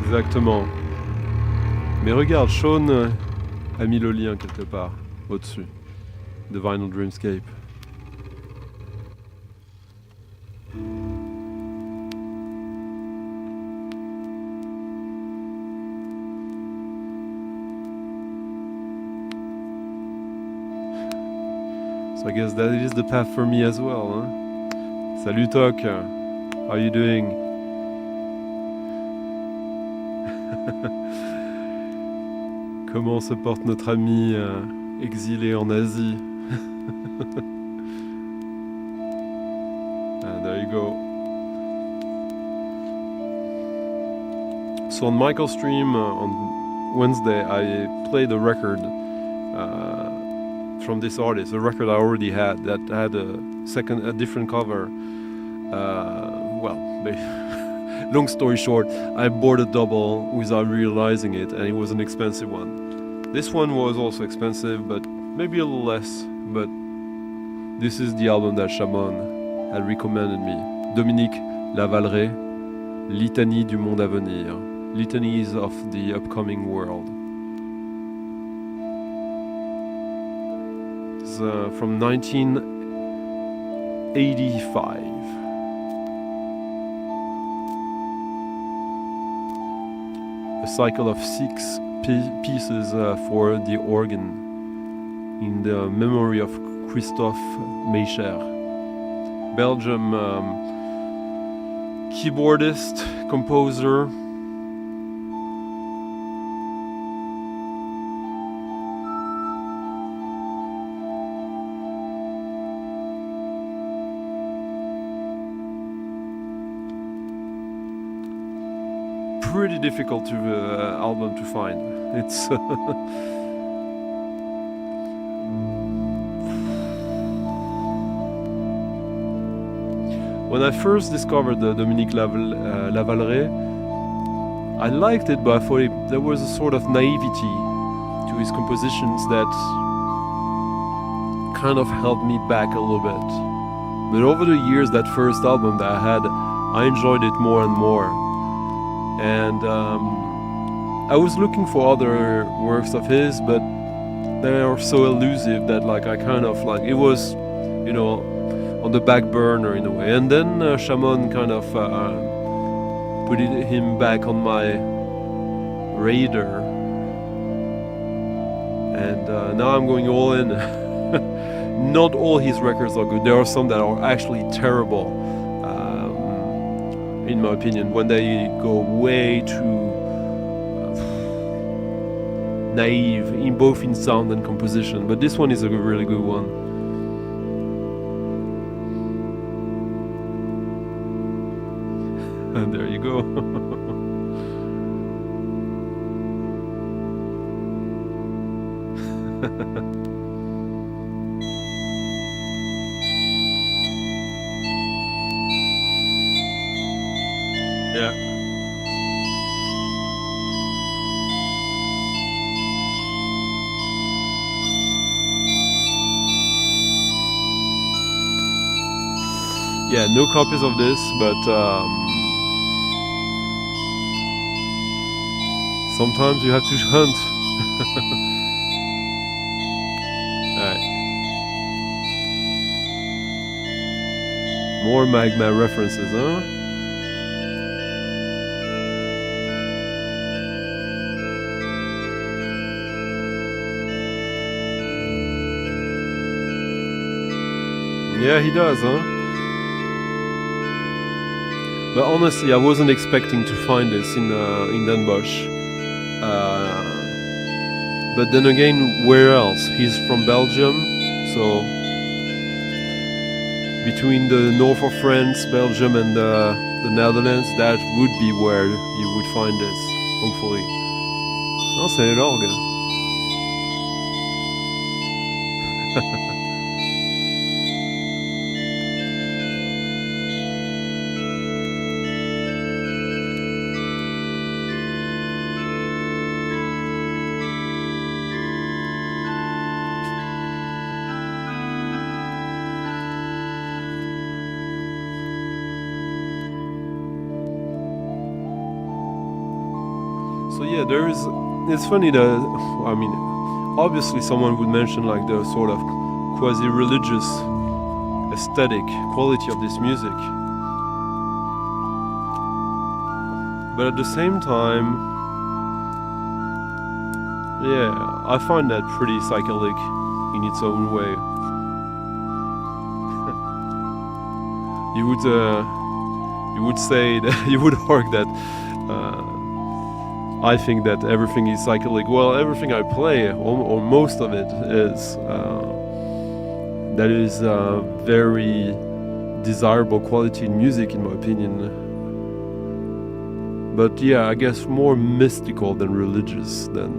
Exactement. Mais regarde, Sean a mis le lien quelque part, au-dessus, de Vinyl Dreamscape. So I guess that is the path for me as well. Hein? Salut Toc, how are you doing? Comment se porte notre ami exilé en Asie? There you go. So on Michael's stream on Wednesday, I played a record from this artist, a record I already had that had a different cover. Long story short, I bought a double without realizing it, and it was an expensive one. This one was also expensive, but maybe a little less. But this is the album that Shaman had recommended me. Dominique Lavallerie, Litanie du monde à venir, Litanies of the upcoming world. It's from 1985. A cycle of 6 pieces for the organ in the memory of Christophe Meicher, Belgian keyboardist, composer. Pretty difficult album to find. It's when I first discovered the Dominique Lavallerie, I liked it, but I thought there was a sort of naivety to his compositions that kind of held me back a little bit. But over the years, that first album that I had, I enjoyed it more and more. And I was looking for other works of his, but they are so elusive that like I kind of like, it was, you know, on the back burner in a way. And then Shaman kind of put him back on my radar. And now I'm going all in. Not all his records are good. There are some that are actually terrible, in my opinion, when they go way too naive, in both in sound and composition. But this one is a really good one. And there you go. Yeah. Yeah, no copies of this, but sometimes you have to hunt. Alright. More Magma references, huh? Yeah, he does, huh? But honestly, I wasn't expecting to find this in Den Bosch. But then again, where else? He's from Belgium, so between the north of France, Belgium, and the Netherlands, that would be where you would find this, hopefully. Oh, c'est l'orgue. So yeah, it's funny that, I mean, obviously someone would mention like the sort of quasi-religious aesthetic quality of this music. But at the same time, yeah, I find that pretty psychedelic in its own way. You would say that, you would argue that I think that everything is psychedelic. Well, everything I play, or most of it, is that is very desirable quality in music, in my opinion. But yeah, I guess more mystical than religious then.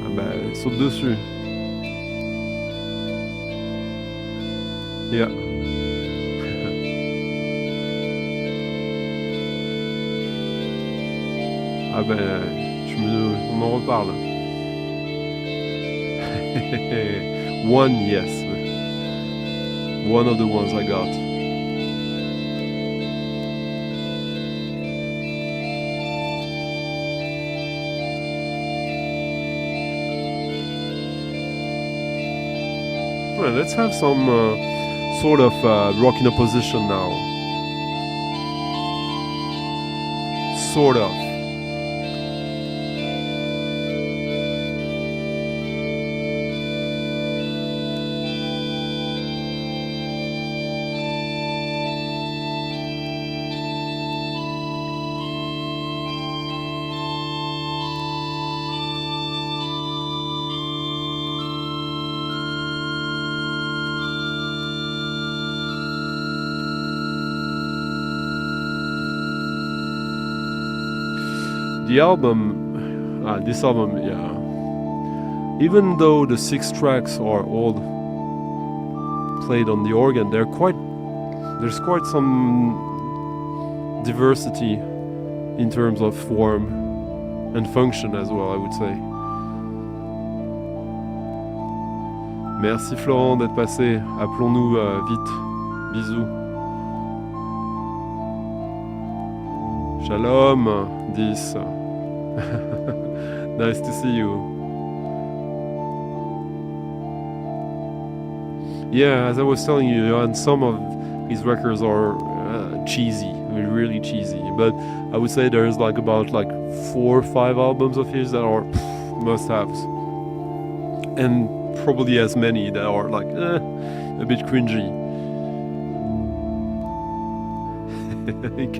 Ah bah, saute dessus. Yeah. Ah ben, on en reparle. One, yes. One of the ones I got. Well, let's have some sort of rock in opposition now. Sort of. The album, this album, yeah. Even though the 6 tracks are all played on the organ, there's quite some diversity in terms of form and function as well, I would say. Merci Florent d'être passé. Appelons-nous vite. Bisous. Shalom, 10. Nice to see you. Yeah, as I was telling you, and some of his records are cheesy, really cheesy. But I would say there's like about 4 or 5 albums of his that are must-haves, and probably as many that are like a bit cringy.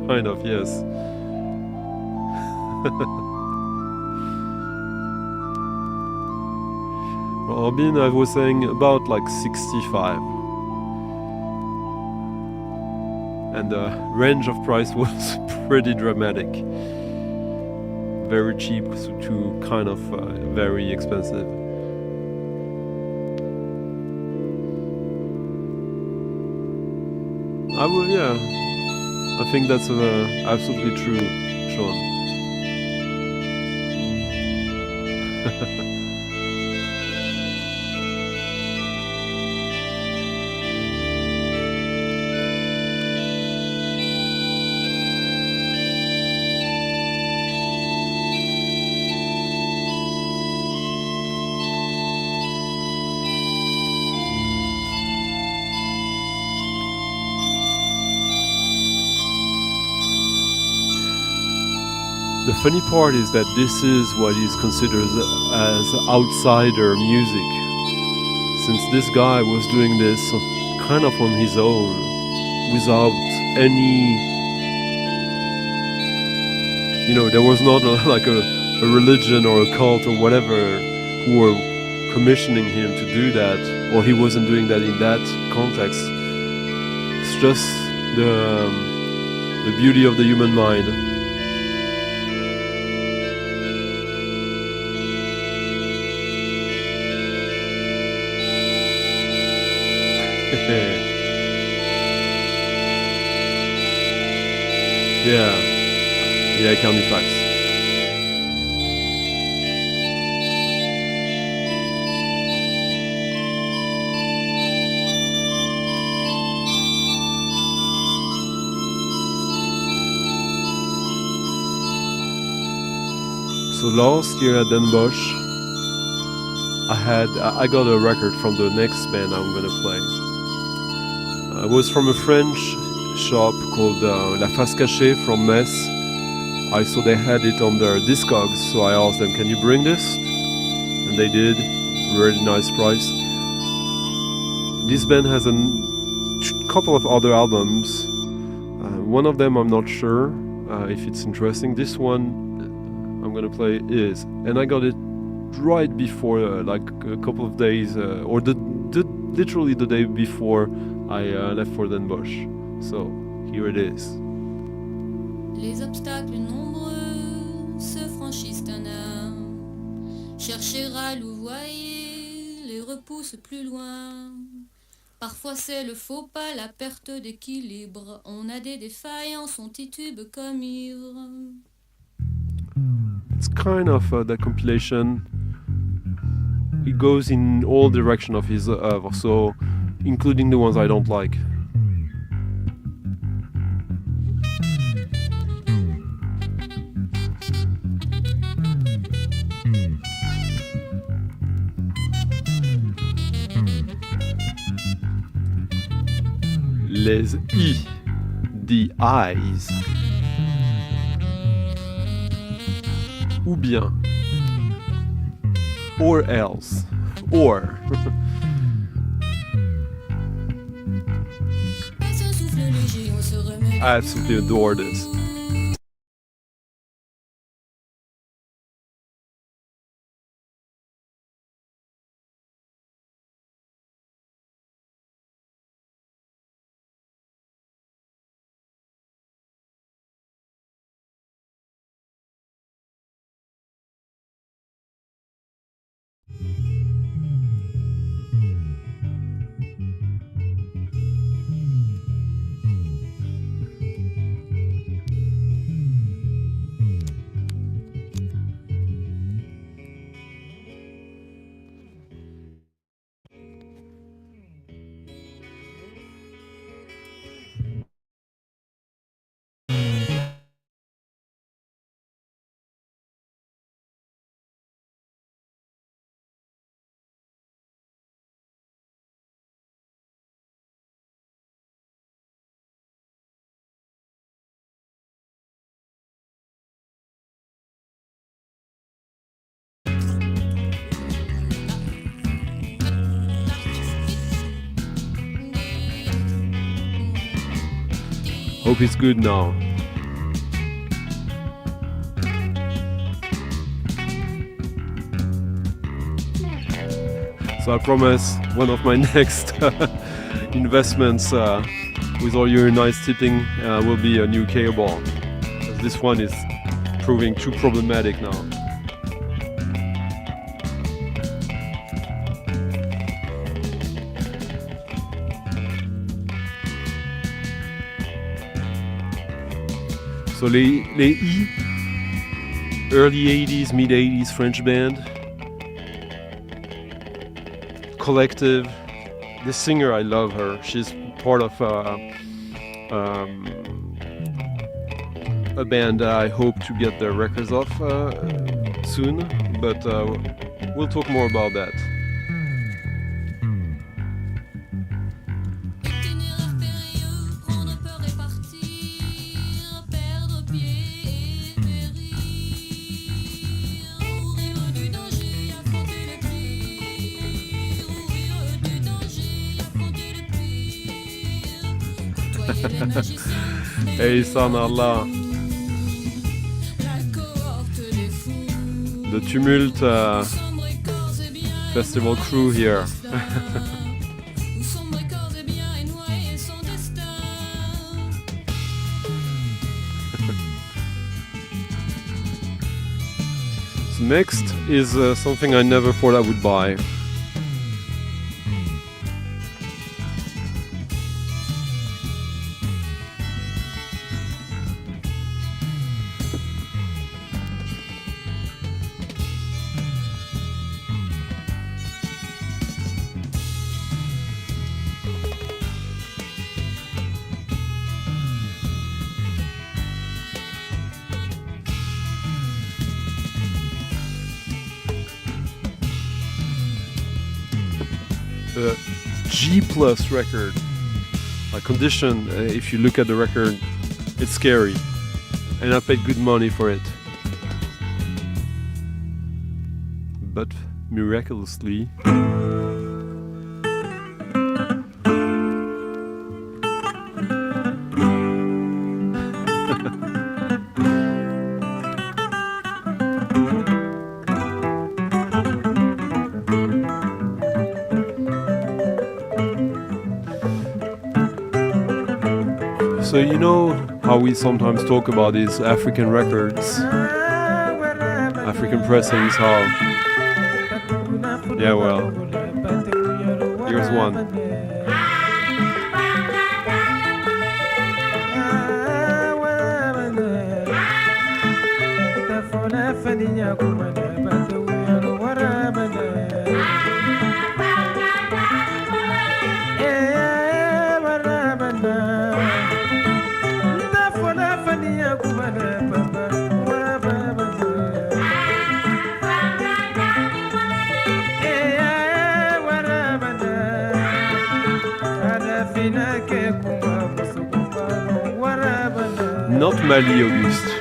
Kind of, yes. Robin, I was saying about 65. And the range of price was pretty dramatic. Very cheap to kind of very expensive. Yeah. I think that's absolutely true, Sean. The funny part is that this is what is considered as outsider music, since this guy was doing this kind of on his own, without any, there was not a religion or a cult or whatever who were commissioning him to do that, or he wasn't doing that in that context. It's just the beauty of the human mind. Yeah, Carnifex. So last year at Den Bosch, I got a record from the next band I'm gonna play. It was from a French shop called La Face Cachée from Metz. I saw they had it on their Discogs, so I asked them, can you bring this? And they did. Really nice price. This band has a couple of other albums. One of them I'm not sure if it's interesting. This one I'm gonna play is. And I got it right before, a couple of days, or literally the day before I left for Den Bosch. So here it is. Les obstacles nombreux se franchissent un âme. Chercher à louvoyer les repousse plus loin. Parfois c'est le faux pas, la perte d'équilibre. On a des défaillances, on titube comme ivre. It's kind of that compilation. It goes in all directions of his oeuvre, so including the ones I don't like. Les I, the eyes. Ou bien. Or else. Or. I absolutely adore this. hope it's good now. So I promise one of my next investments with all your nice tipping will be a new cable. This one is proving too problematic now. So les I, early 80s, mid 80s French band. Collective. This singer, I love her. She's part of a band I hope to get their records off soon, but we'll talk more about that. Hey Sanallah. The Tumult festival crew here. So next is something I never thought I would buy. G plus record. Condition, if you look at the record, it's scary, and I paid good money for it. But miraculously, so you know how we sometimes talk about these African records, African pressings, how... Yeah, well, here's one. Not Mali, Auguste.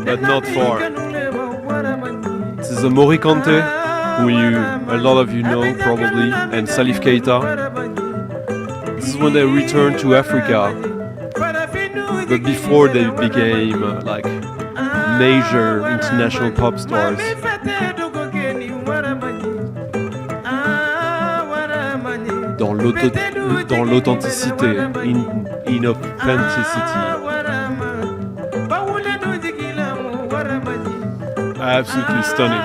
But not far. This is a Morikante, who a lot of you know probably, and Salif Keita. This is when they returned to Africa, but before they became like major international pop stars. Dans l'authenticité, in authenticity. Absolutely stunning.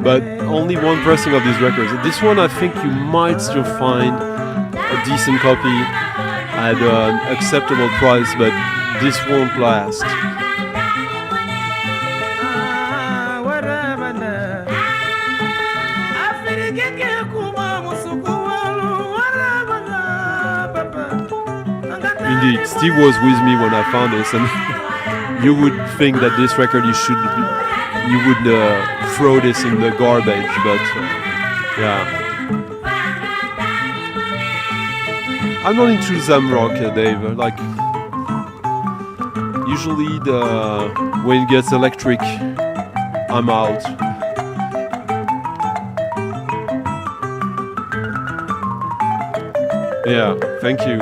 But only one pressing of these records. This one I think you might still find a decent copy at an acceptable price, but this won't last. Indeed, Steve was with me when I found this, and you would think that this record you would throw this in the garbage, but yeah. I'm not into Zamrock, Dave. Like, usually when it gets electric, I'm out. Yeah, thank you.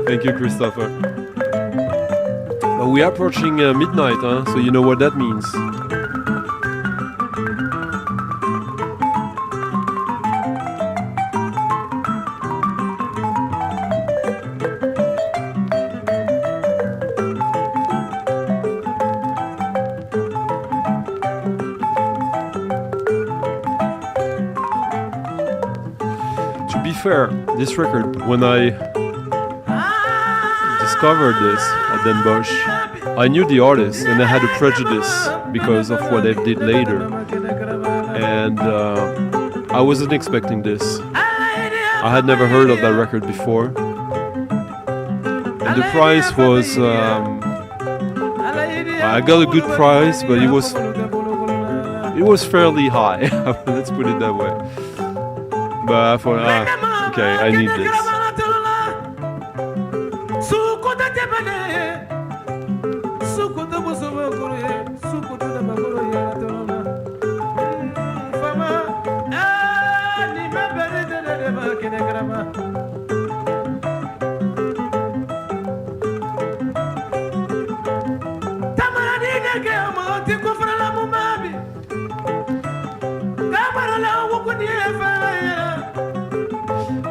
Thank you, Christopher. We're approaching midnight, huh? So you know what that means. To be fair, this record, when I discovered this at Den Bosch, I knew the artist and I had a prejudice because of what they did later. And I wasn't expecting this. I had never heard of that record before. And the price was... I got a good price, but it was fairly high. Let's put it that way. But I thought, okay, I need this.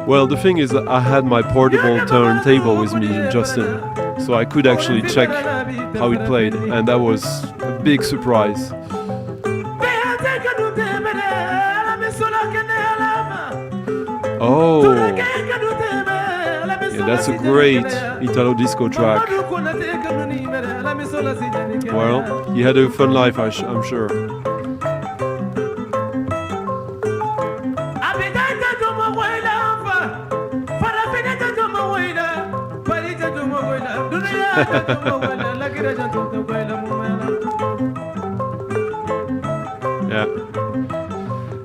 Well, the thing is, I had my portable turntable with me, Justin, so I could actually check how it played, and that was a big surprise. Oh, yeah, that's a great Italo disco track. Well, he had a fun life, I'm sure.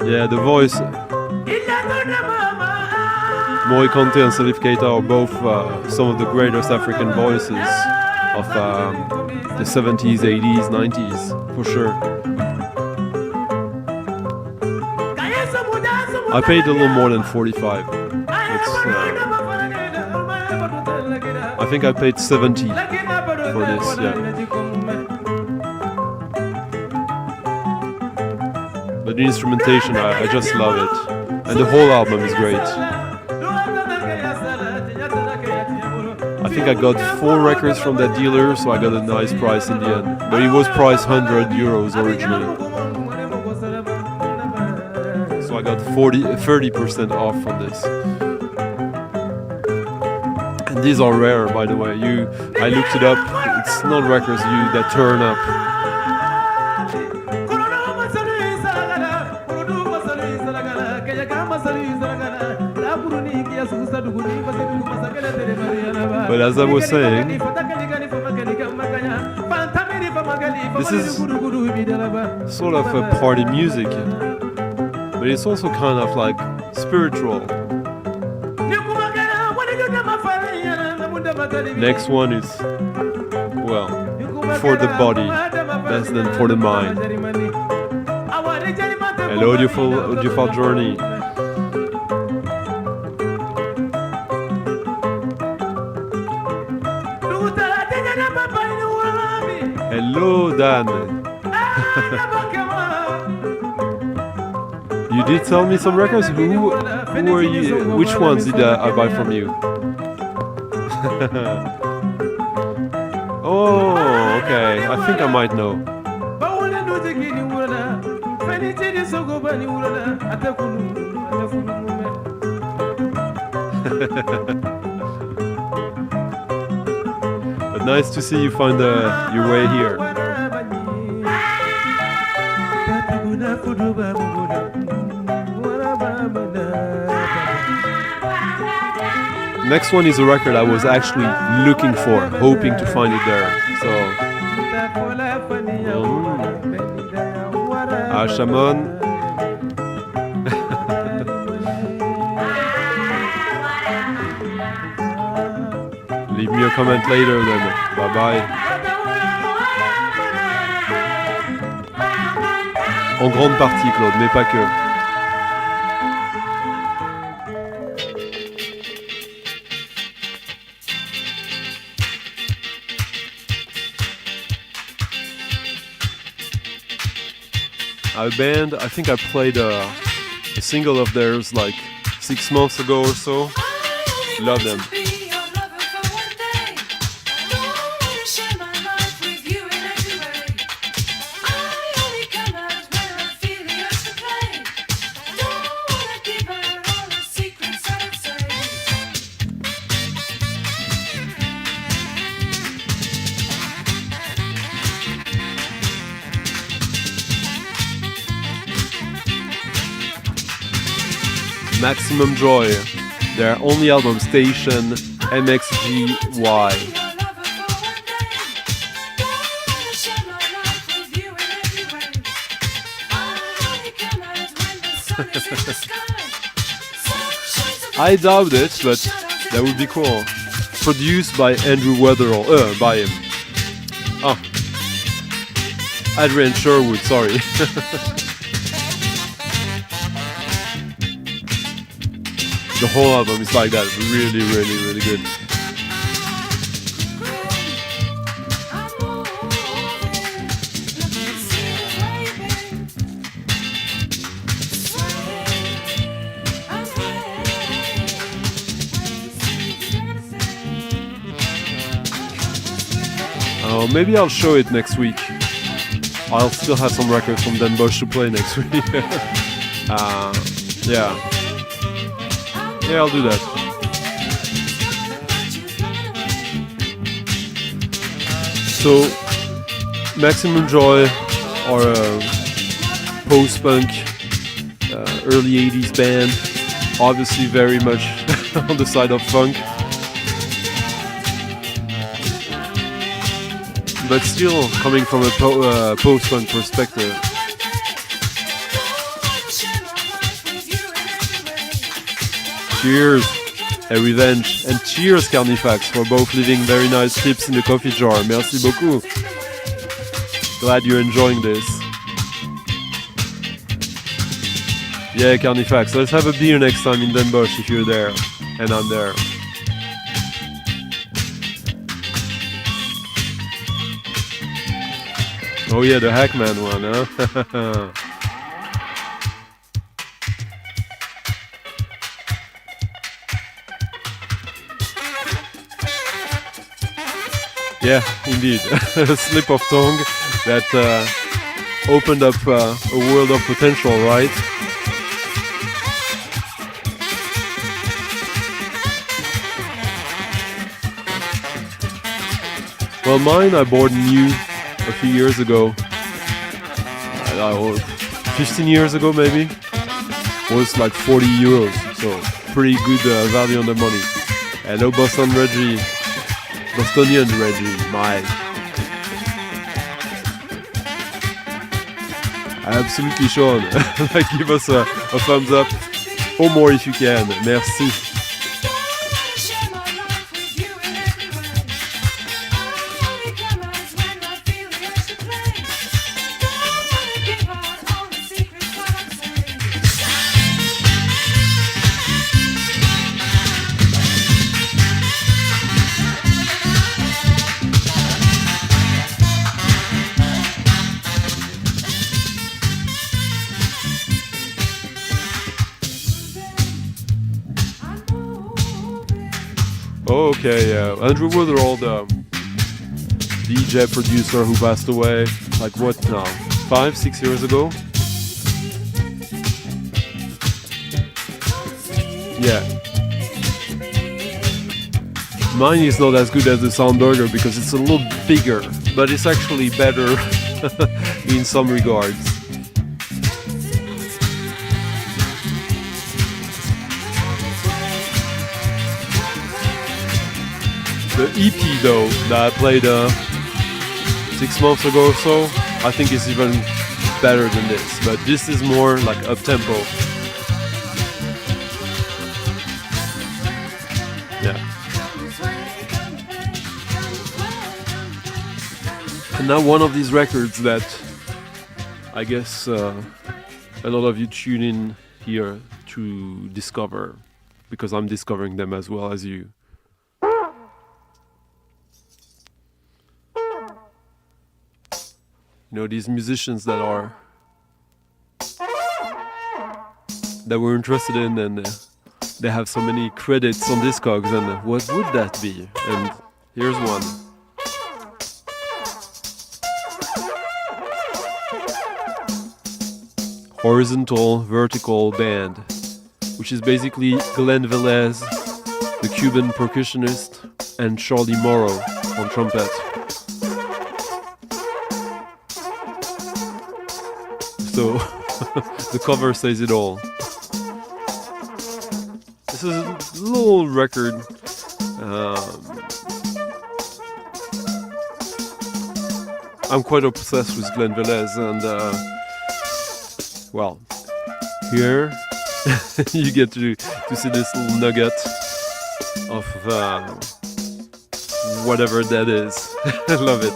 Yeah, the voice. Moïse Kanté and Salif Keita are both some of the greatest African voices of the 70s, 80s, 90s, for sure. I paid a little more than 45. I think I paid 70 for this, yeah. But the instrumentation, I just love it. And the whole album is great. I think I got 4 records from that dealer, so I got a nice price in the end. But it was priced €100 originally. So I got 30% off from this. And these are rare, by the way. I looked it up. It's not records that turn up. But as I was saying, this is sort of a party music, but it's also kind of like spiritual. Next one is, well, for the body, less than for the mind. Hello, audiophile journey. Hello, Dan. You did sell me some records? Who are you? Which ones did I buy from you? Oh, okay. I think I might know. But nice to see you find your way here. Next one is a record I was actually looking for, hoping to find it there. So, Ashamon. Leave me a comment later then. Bye bye. En grande partie, Claude, mais pas que. A band, I think I played a single of theirs like 6 months ago or so. Love them. Maximum Joy, their only album, Station MXGY. I doubt it, but that would be cool. Produced by Andrew Weatherall, by him. Oh, Adrian Sherwood, sorry. The whole album is like that, really, really, really good. Oh, maybe I'll show it next week. I'll still have some records from Den Bosch to play next week. Yeah. Yeah, I'll do that. So, Maximum Joy are a post-punk, early 80s band, obviously very much on the side of funk, but still coming from a post-punk perspective. Cheers, et revenge, and cheers Carnifax for both leaving very nice tips in the coffee jar. Merci beaucoup. Glad you're enjoying this. Yeah, Carnifax, let's have a beer next time in Den Bosch if you're there, and I'm there. Oh yeah, the Hackman one, huh? Yeah, indeed. A slip of tongue that opened up a world of potential, right? Well, mine I bought new a few years ago. 15 years ago maybe. Was like 40 euros, so pretty good value on the money. Hello Boston Reggie. Bostonian Reggie, my. Absolutely Sean. Like, give us a thumbs up or more if you can. Merci. Okay, yeah. Andrew Weatherall, the DJ producer who passed away, like what now? 5-6 years ago? Yeah. Mine is not as good as the Soundburger because it's a little bigger, but it's actually better in some regards. The EP though, that I played 6 months ago or so, I think is even better than this, but this is more like up-tempo. Yeah. And now one of these records that I guess a lot of you tune in here to discover, because I'm discovering them as well as you. You know, these musicians that we're interested in, and they have so many credits on Discogs, and what would that be? And here's one. Horizontal Vertical Band, which is basically Glenn Velez, the Cuban percussionist, and Charlie Morrow on trumpet. So the cover says it all. This is a little record. I'm quite obsessed with Glenn Velez, and well, here you get to see this little nugget of whatever that is. I love it.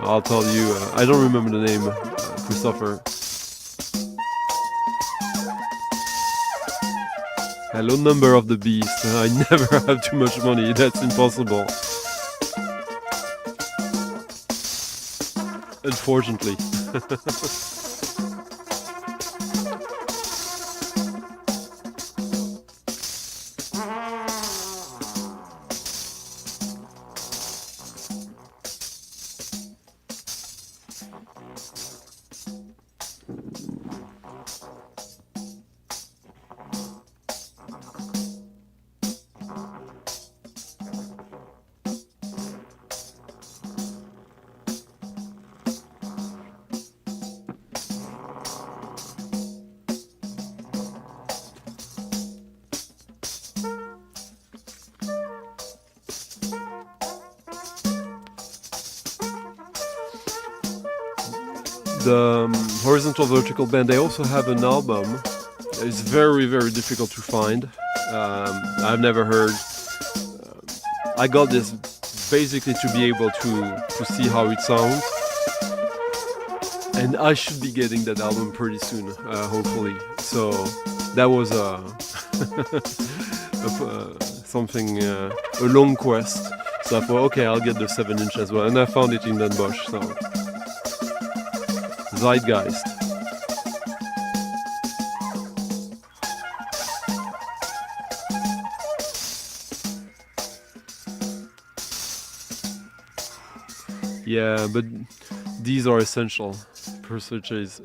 I'll tell you, I don't remember the name, Christopher. Hello, Number of the Beast. I never have too much money, that's impossible. Unfortunately. The Horizontal Vertical Band, they also have an album. It's very, very difficult to find. I've never heard. I got this basically to be able to see how it sounds. And I should be getting that album pretty soon, hopefully. So that was something, a long quest. So I thought, okay, I'll get the 7-inch as well. And I found it in Den Bosch, so. Zeitgeist. Yeah, but these are essential purchases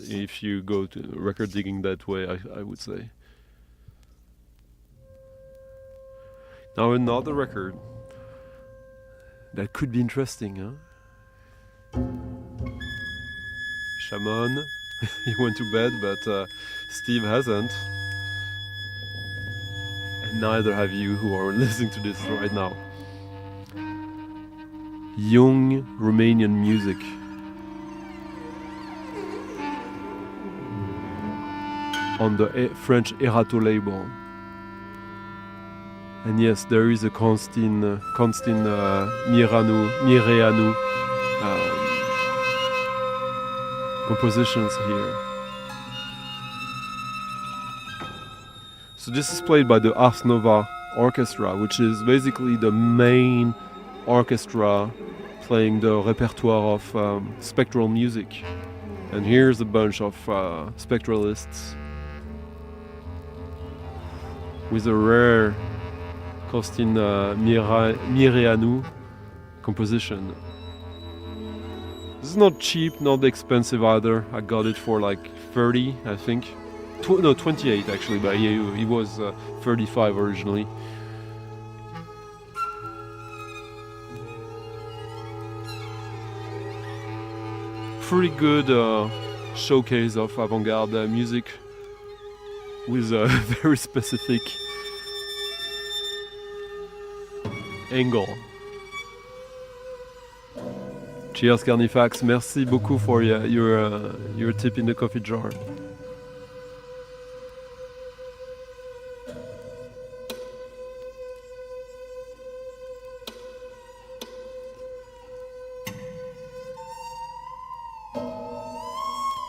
if you go to record digging that way, I would say. Now another record that could be interesting, huh? Shaman, he went to bed, but Steve hasn't. And neither have you who are listening to this right now. Young Romanian music. On the French Erato label. And yes, there is a Constin Mireanu compositions here. So this is played by the Ars Nova Orchestra, which is basically the main orchestra playing the repertoire of spectral music. And here's a bunch of spectralists with a rare Constin Mireanu composition. This is not cheap, not expensive either. I got it for like 30, I think. No, 28 actually, but he was 35 originally. Pretty good showcase of avant-garde music with a very specific angle. Cheers, Carnifax. Merci beaucoup for your tip in the coffee jar.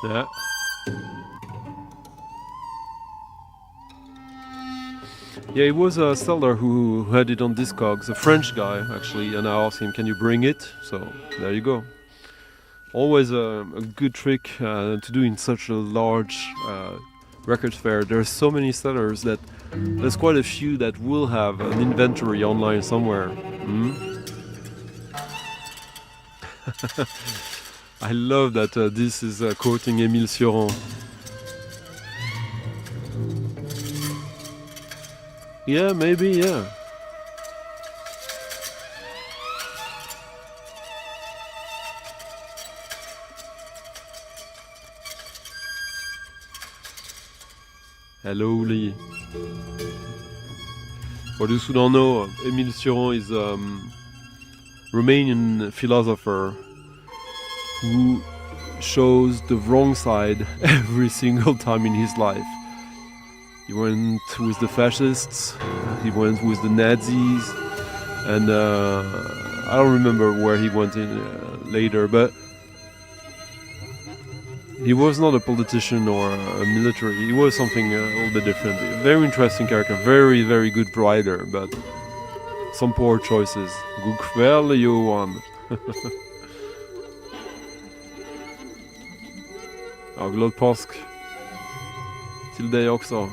Yeah. Yeah, it was a seller who had it on Discogs, a French guy actually, and I asked him, can you bring it? So there you go. Always a good trick to do in such a large record fair. There's so many sellers that there's quite a few that will have an inventory online somewhere. I love that this is quoting Émile Cioran. Yeah, maybe, yeah. Hello, Lee. For those who don't know, Émile Cioran is a Romanian philosopher who shows the wrong side every single time in his life. He went with the fascists, he went with the Nazis, and I don't remember where he went in later, but he was not a politician or a military, he was something a little bit different. A very interesting character, very, very good writer, but some poor choices. God kväll, Johan. Ja, glad påsk till dig också.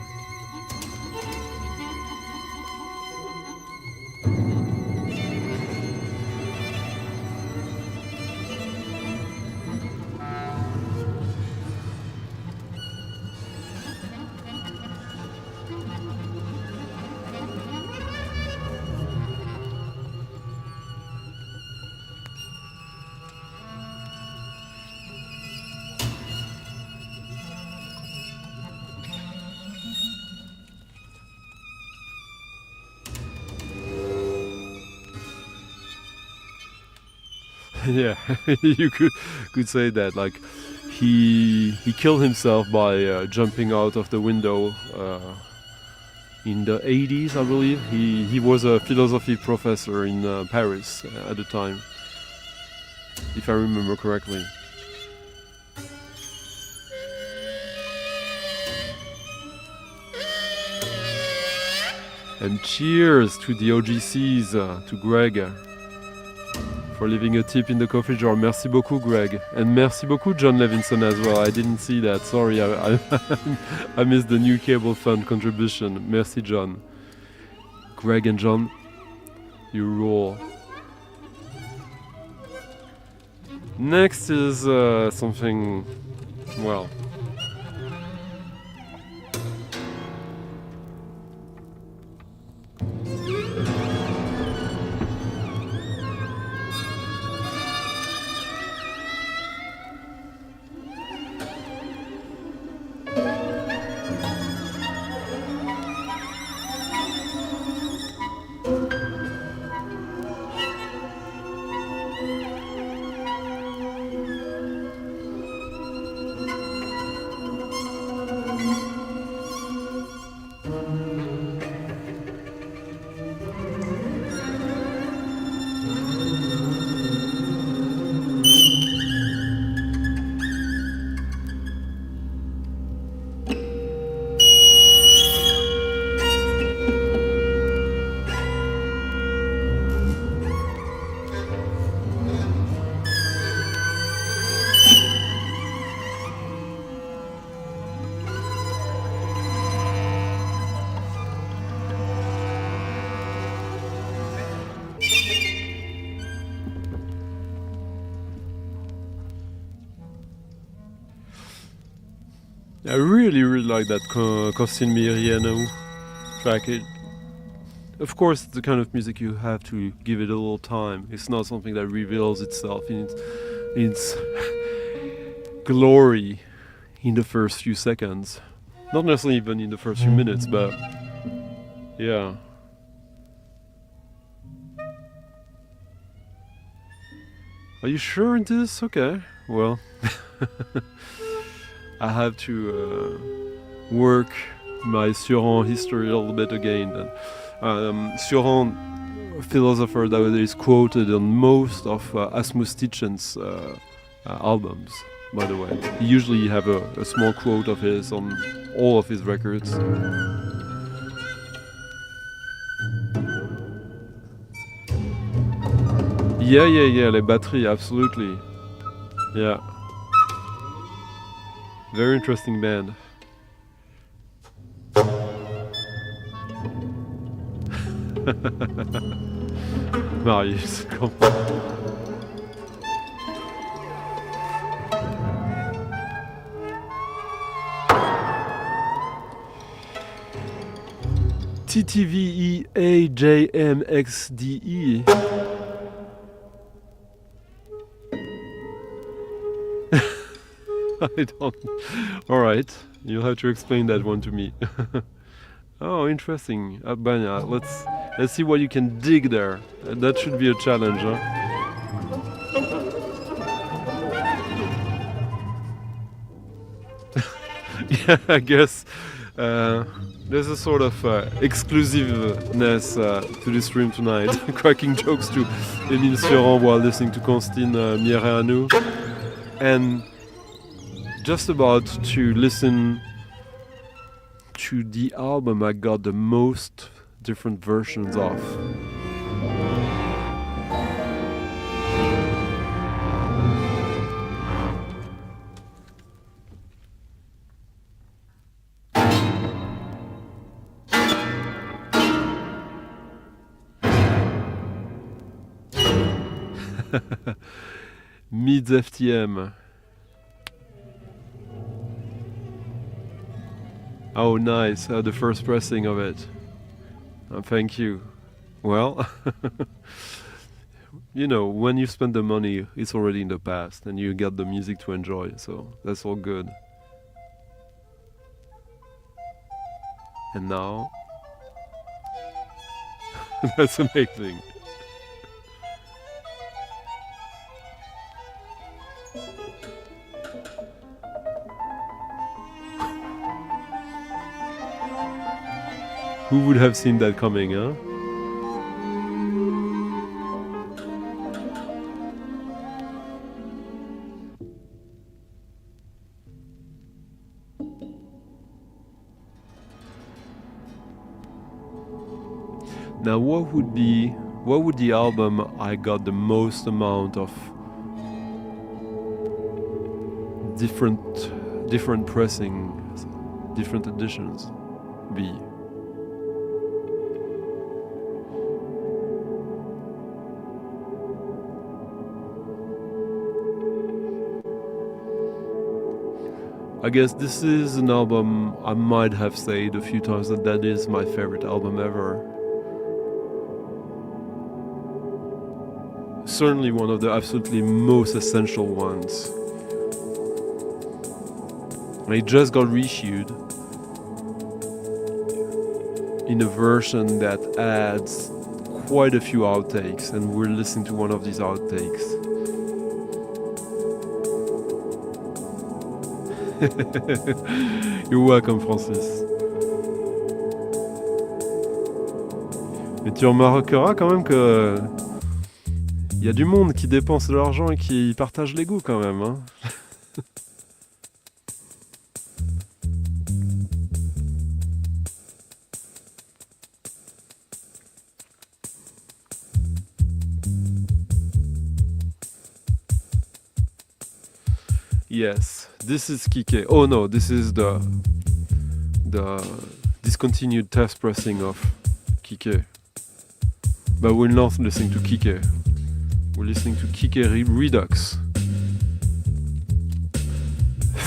Yeah, you could say that. Like he killed himself by jumping out of the window in the 80s, I believe. He was a philosophy professor in Paris at the time, if I remember correctly. And cheers to the OGCs, to Greg, for leaving a tip in the coffee jar. Merci beaucoup, Greg. And merci beaucoup, John Levinson, as well. I didn't see that. Sorry, I missed the new Cable Fund contribution. Merci, John. Greg and John, you rule. Next is something, well... I really like that Costin Miriano track. Of course, it's the kind of music you have to give it a little time. It's not something that reveals itself in its glory in the first few seconds. Not necessarily even in the first few minutes, but yeah. Are you sure in this? Okay, well... I have to work my Cioran history a little bit again. Cioran, a philosopher that is quoted on most of Asmus Tichen's albums. by the way. He usually have a small quote of his on all of his records. Yeah, les batteries, absolutely. Yeah. Very interesting band. Marius, come on. TTVEAJMXDE. I don't. Alright, you'll have to explain that one to me. Oh, interesting. Albania, let's see what you can dig there. That should be a challenge, huh? Yeah, I guess there's a sort of exclusiveness to this stream tonight. Cracking jokes to Émile Sioran while listening to Constantine Miereanu. And just about to listen to the album I got the most different versions of. Mids FTM. Oh, nice. The first pressing of it. Thank you. Well, you know, when you spend the money, it's already in the past and you get the music to enjoy, so that's all good. And now, that's amazing. Who would have seen that coming, huh? Now, what would the album I got the most amount of different pressings, different editions be? I guess this is an album I might have said a few times that is my favorite album ever. Certainly one of the absolutely most essential ones. It just got reissued in a version that adds quite a few outtakes, and we're listening to one of these outtakes. You're welcome, Francis. Mais tu remarqueras quand même que il y a du monde qui dépense de l'argent et qui partage les goûts quand même, hein. Yes, this is Kike. Oh no, this is the discontinued test pressing of Kike. But we're not listening to Kike. We're listening to Kike Redux.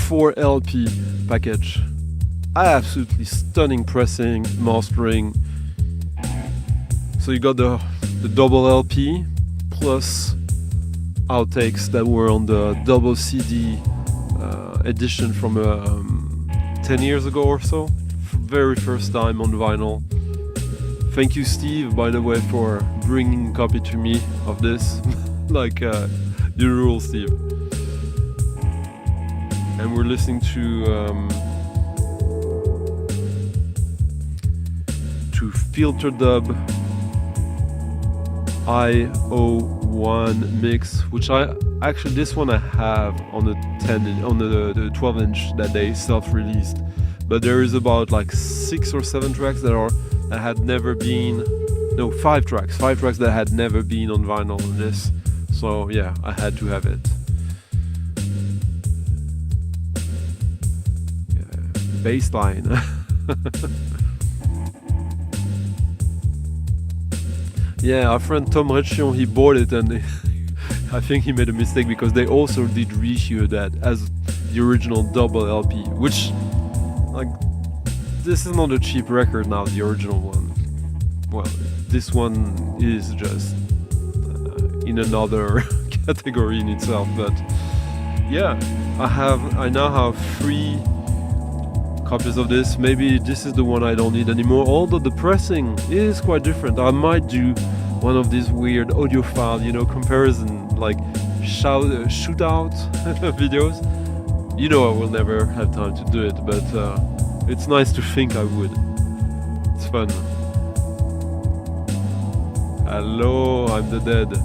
4 LP package. Absolutely stunning pressing, mastering. So you got the double LP plus outtakes that were on the double CD edition from 10 years ago or so. Very first time on vinyl. Thank you, Steve, by the way, for bringing a copy to me of this. Like, you rule, Steve. And we're listening to Filter Dub IOB. one mix, which this one I have on the 12-inch that they self-released, but there is about like 6 or 7 tracks that had never been, no, 5 tracks that had never been on vinyl on this. So yeah, I had to have it. Yeah, bass line. Yeah, our friend Tom Rechion, he bought it, and I think he made a mistake because they also did reissue that as the original double LP, which, like, this is not a cheap record now, the original one. Well, this one is just in another category in itself, but yeah, I now have 3 copies of this. Maybe this is the one I don't need anymore, although the pressing is quite different. I might do one of these weird audiophile, comparison, like shootout videos. I will never have time to do it, but it's nice to think I would. It's fun. Hello, I'm the dead.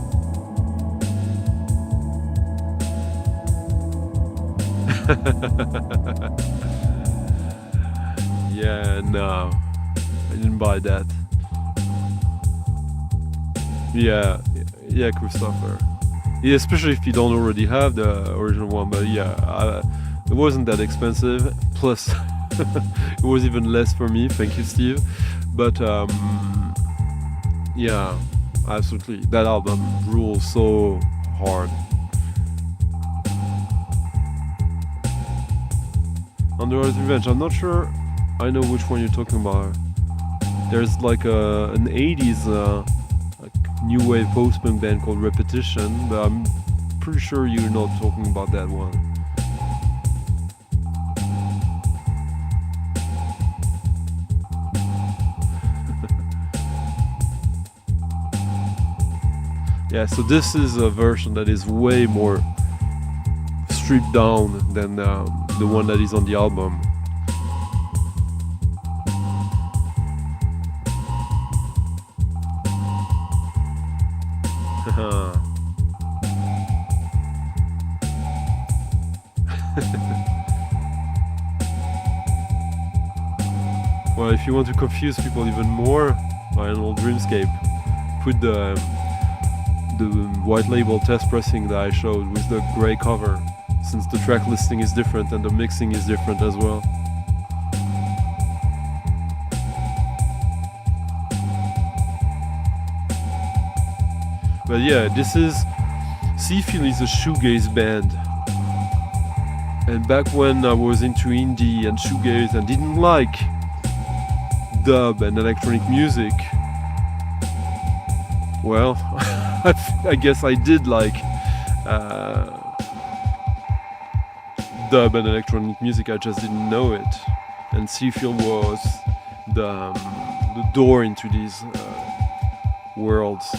Yeah, no, I didn't buy that. Yeah, Christopher. Yeah, especially if you don't already have the original one, but yeah, it wasn't that expensive. Plus, it was even less for me. Thank you, Steve. But yeah, absolutely, that album rules so hard. Underworld's Revenge. I'm not sure I know which one you're talking about. There's like an 80s new wave post-punk band called Repetition, but I'm pretty sure you're not talking about that one. Yeah, so this is a version that is way more stripped down than the one that is on the album. Well, if you want to confuse people even more, Final Dreamscape, put the white label test pressing that I showed with the grey cover, since the track listing is different and the mixing is different as well. But yeah, this is Seafield is a shoegaze band, and back when I was into indie and shoegaze and didn't like dub and electronic music, well, I guess I did like dub and electronic music, I just didn't know it. And Seafield was the door into these worlds.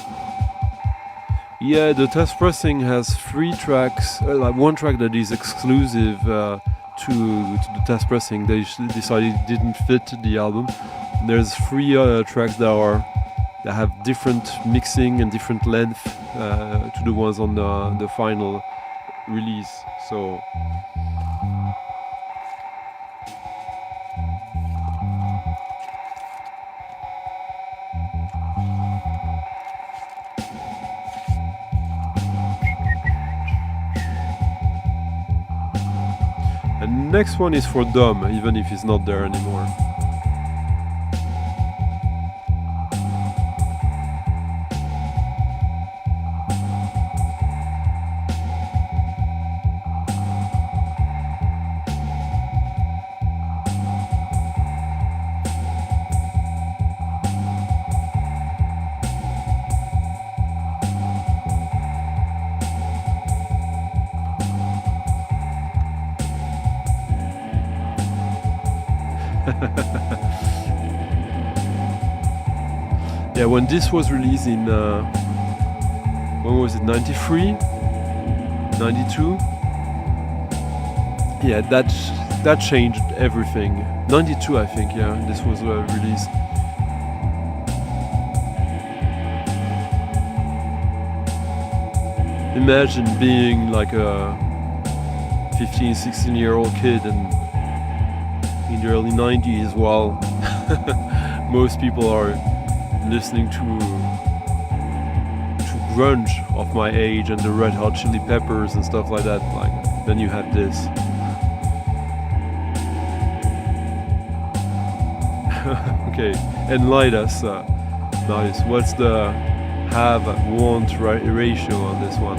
Yeah, the test pressing has 3 tracks, like one track that is exclusive to the test pressing. They decided it didn't fit the album. There's 3 other tracks that have different mixing and different length to the ones on the final release. So and next one is for Dom, even if he's not there anymore. Yeah, when this was released in, when was it, 93? 92? Yeah, that changed everything. 92, I think, yeah, this was released. imagine being like a 15, 16-year-old kid and in the early 90s while most people are listening to grunge of my age and the Red Hot Chili Peppers and stuff like that. Like, then you had this. Okay, enlighten us, Marius. What's the have-want ratio on this one?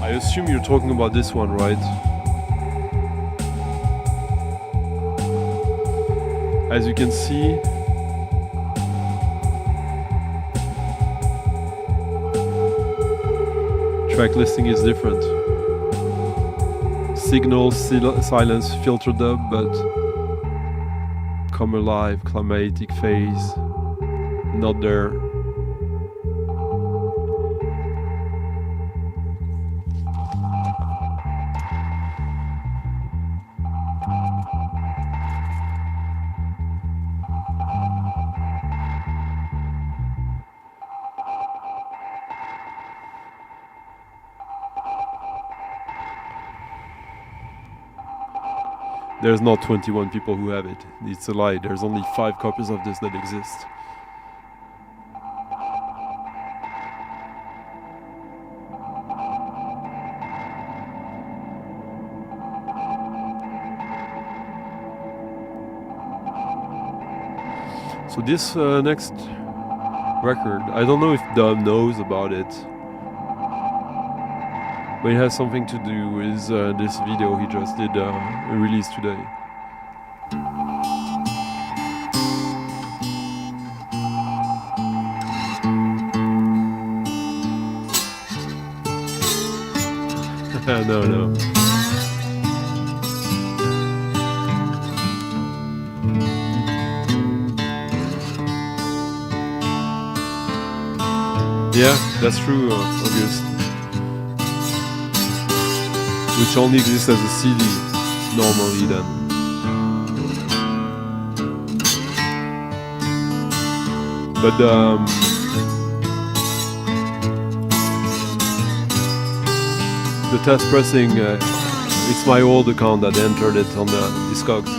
I assume you're talking about this one, right? As you can see, track listing is different. Signal, silence, filter dub, but come alive, climatic phase, not there. There's not 21 people who have it. It's a lie. There's only 5 copies of this that exist. So this next record, I don't know if Dub knows about it, but it has something to do with this video he just did release today. No. Yeah, that's true, August. Which only exists as a CD normally then. But the test pressing, it's my old account that entered it on the Discogs.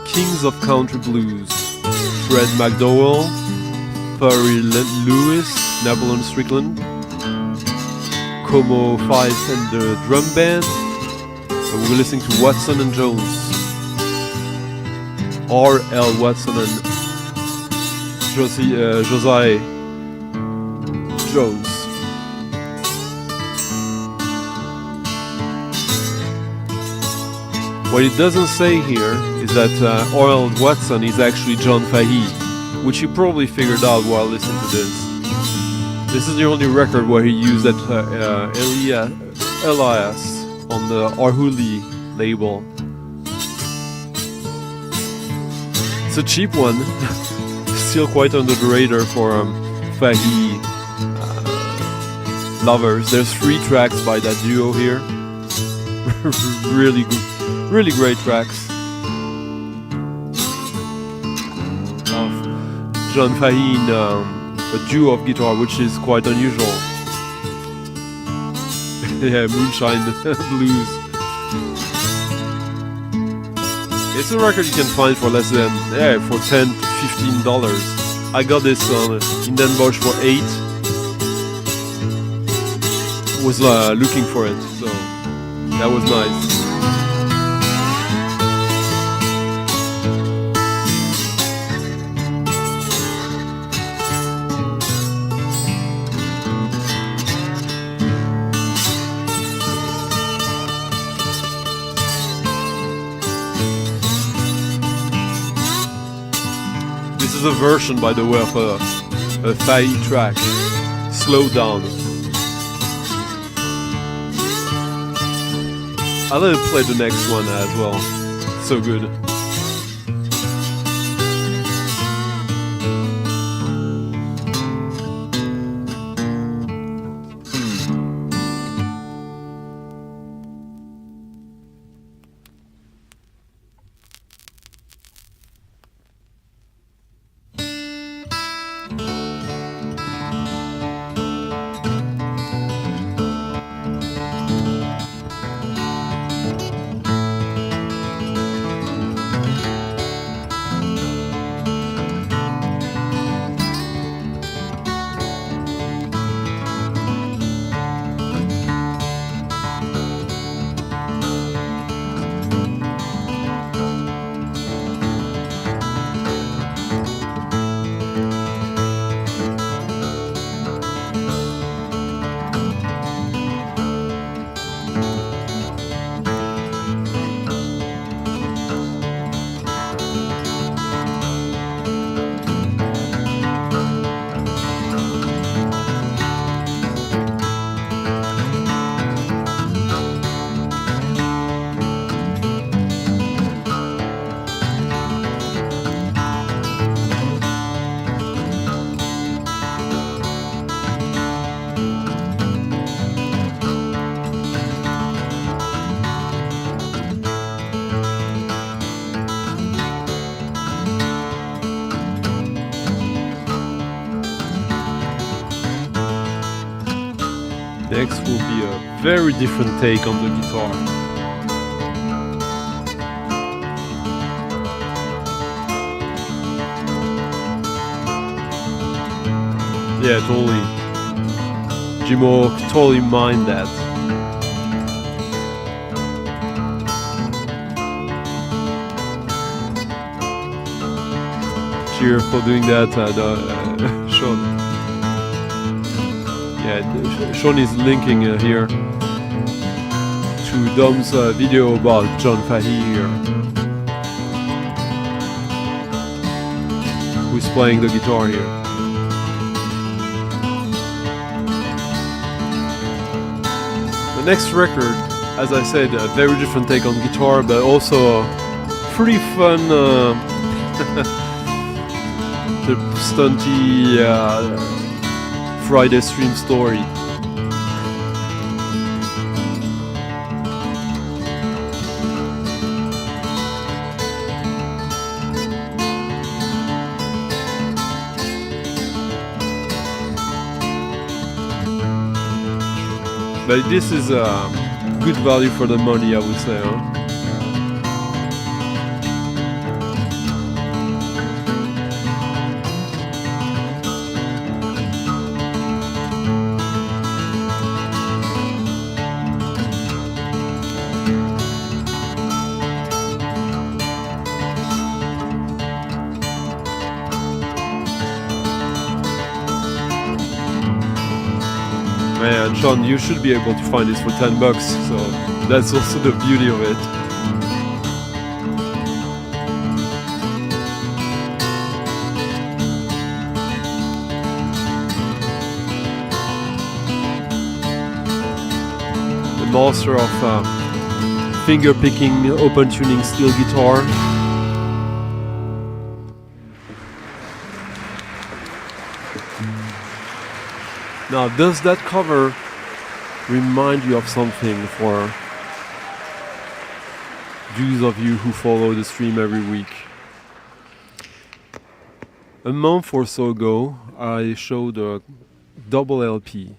Kings of Country Blues, Fred McDowell, Perry Lewis, Napoleon Strickland, Como 5 and the drum band. And we're listening to Watson and Jones, R.L. Watson and Josiah Jones. What it doesn't say here is that R.L. Watson is actually John Fahey, which you probably figured out while listening to this. This is the only record where he used that alias on the Arhuli label. It's a cheap one, still quite under the radar for Fahey lovers. There's 3 tracks by that duo here. Really good, really great tracks. Of John Fahey in a duo of guitar, which is quite unusual. Yeah, Moonshine Blues. It's a record you can find for less than, for $10 to $15. I got this in Den Bosch for $8. Was looking for it, so that was nice. This is a version, by the way, of a Fahey track, Slow Down. I'll let him play the next one as well. So good. next will be a very different take on the guitar. Yeah, totally. Jimo totally mind that. Cheers for doing that, Sean. Yeah, Sean is linking here to Dom's video about John Fahey who's playing the guitar here. The next record, as I said, a very different take on guitar, but also a pretty fun the STuNtY Friday stream story. But this is good value for the money, I would say, huh? Man, Sean, you should be able to find this for $10, so that's also the beauty of it. The master of finger picking, open tuning steel guitar. Now, does that cover remind you of something for those of you who follow the stream every week? A month or so ago, I showed a double LP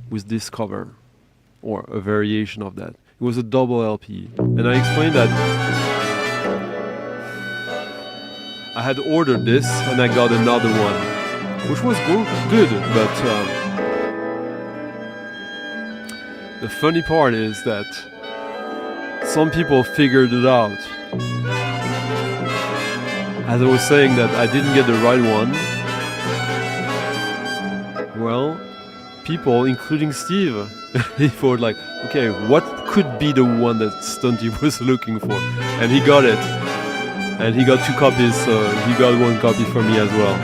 with this cover, or a variation of that. It was a double LP, and I explained that I had ordered this and I got another one, which was good, but the funny part is that some people figured it out. As I was saying that I didn't get the right one, well, people, including Steve, he thought like, okay, what could be the one that STuNtY was looking for? And he got it. And he got 2 copies, so he got 1 copy for me as well.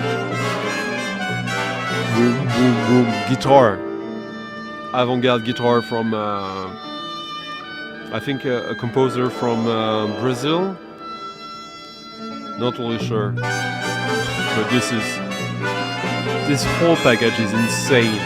Boom, boom, boom, guitar. Avant-garde guitar from, I think a composer from Brazil. Not really sure. But this whole package is insane.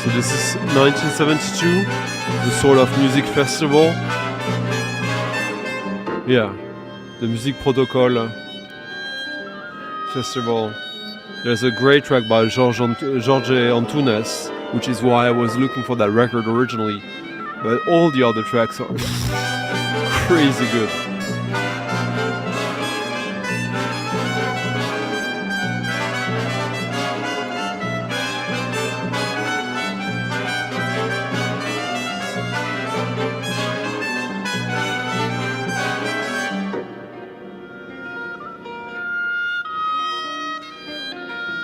So this is 1972, the sort of music festival. Yeah, the Music Protocol festival. There's a great track by Jorge Antunes, which is why I was looking for that record originally. But all the other tracks are crazy good.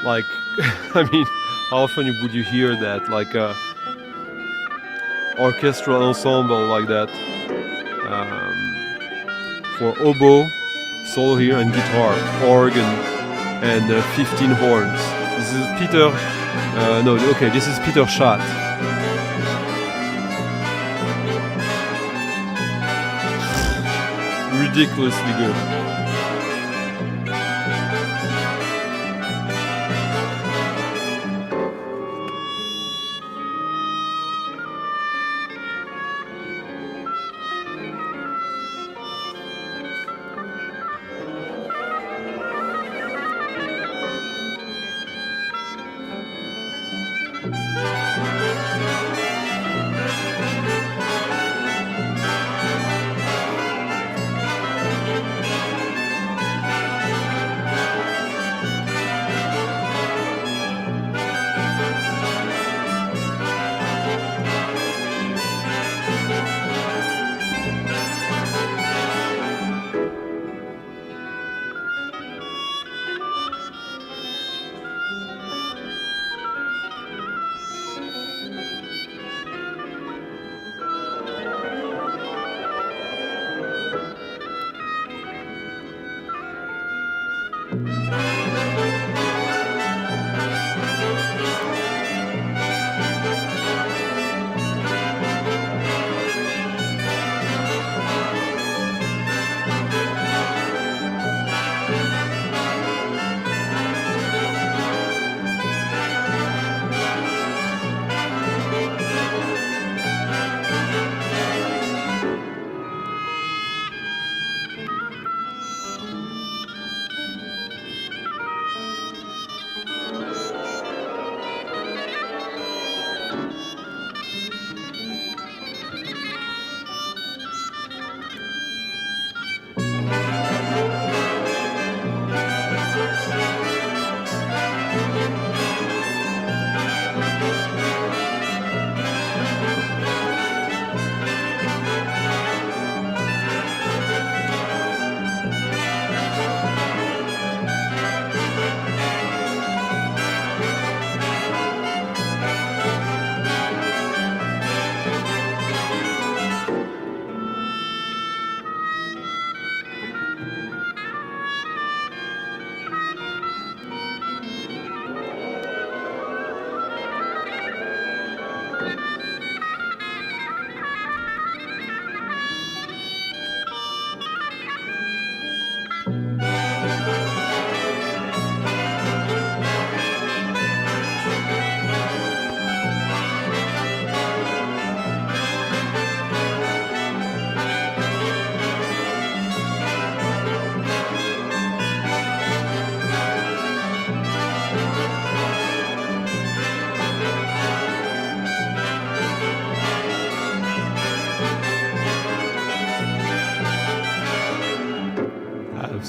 like, I mean, how often would you hear that? Like a orchestral ensemble like that for oboe, solo here, and guitar, organ, and 15 horns. This is Peter. No, okay, this is Peter Schacht. Ridiculously good.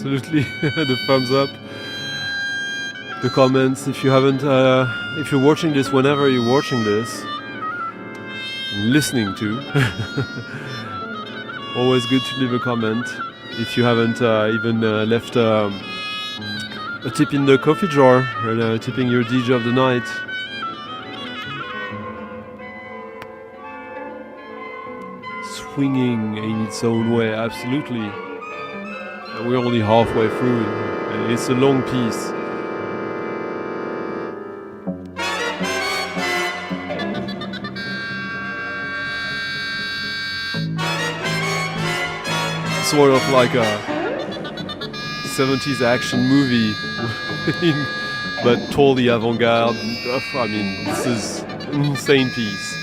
Absolutely, the thumbs up, the comments. If you haven't, if you're watching this, whenever you're watching this, listening to, always good to leave a comment. If you haven't even left a tip in the coffee jar, tipping your DJ of the night. Swinging in its own way, absolutely. We're only halfway through. It's a long piece. Sort of like a 70s action movie, but totally avant-garde. I mean, this is an insane piece.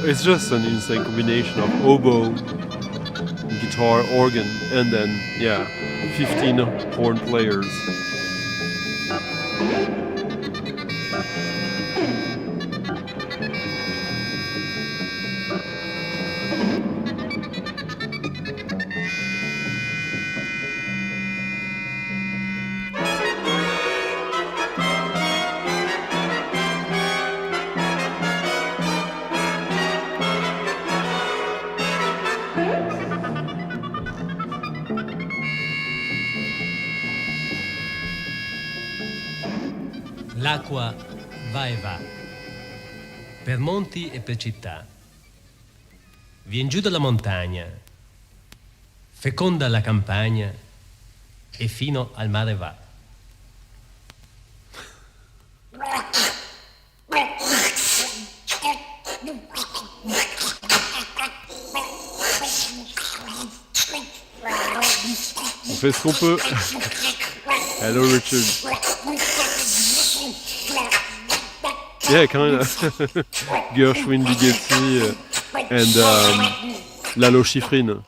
It's just an insane combination of oboe, guitar, organ, and then, yeah, 15 horn players. L'acqua va e va, per monti e per città. Vien giù dalla montagna, feconda la campagna e fino al mare va. On fait ce qu'on peut. Hello Richard. Yeah, kind of. Gershwin, Ligeti, and Lalo Schifrin.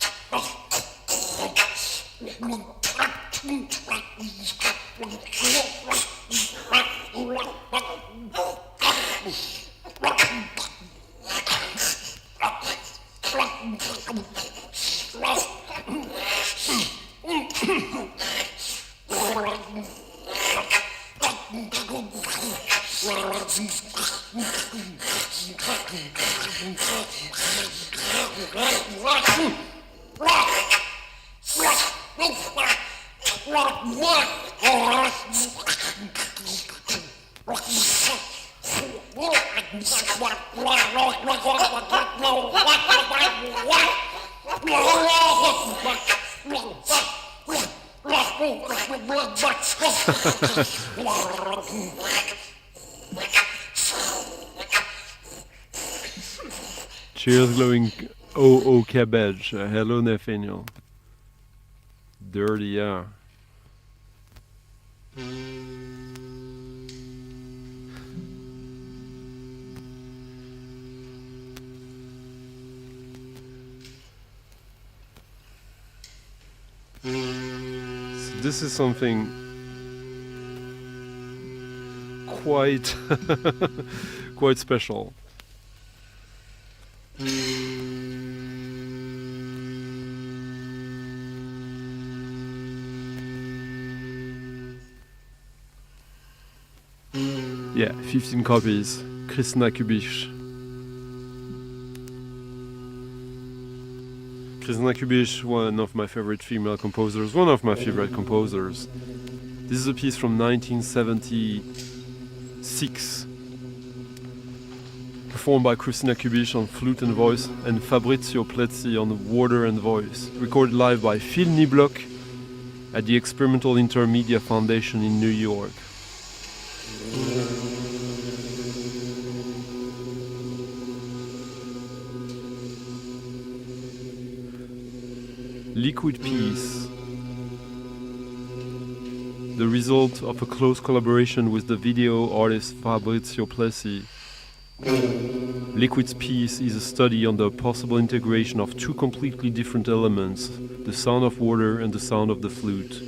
Cheers, glowing OO cabbage. Hello, Nathaniel. Dirty, yeah. So this is something quite quite special. Yeah, 15 copies. Christina Kubisch. Christina Kubisch, one of my favorite female composers, one of my favorite composers. This is a piece from 1976, performed by Christina Kubisch on flute and voice, and Fabrizio Plezzi on water and voice, recorded live by Phil Niblock at the Experimental Intermedia Foundation in New York. Liquid piece, the result of a close collaboration with the video artist Fabrizio Plessi. Liquid's piece is a study on the possible integration of two completely different elements, the sound of water and the sound of the flute.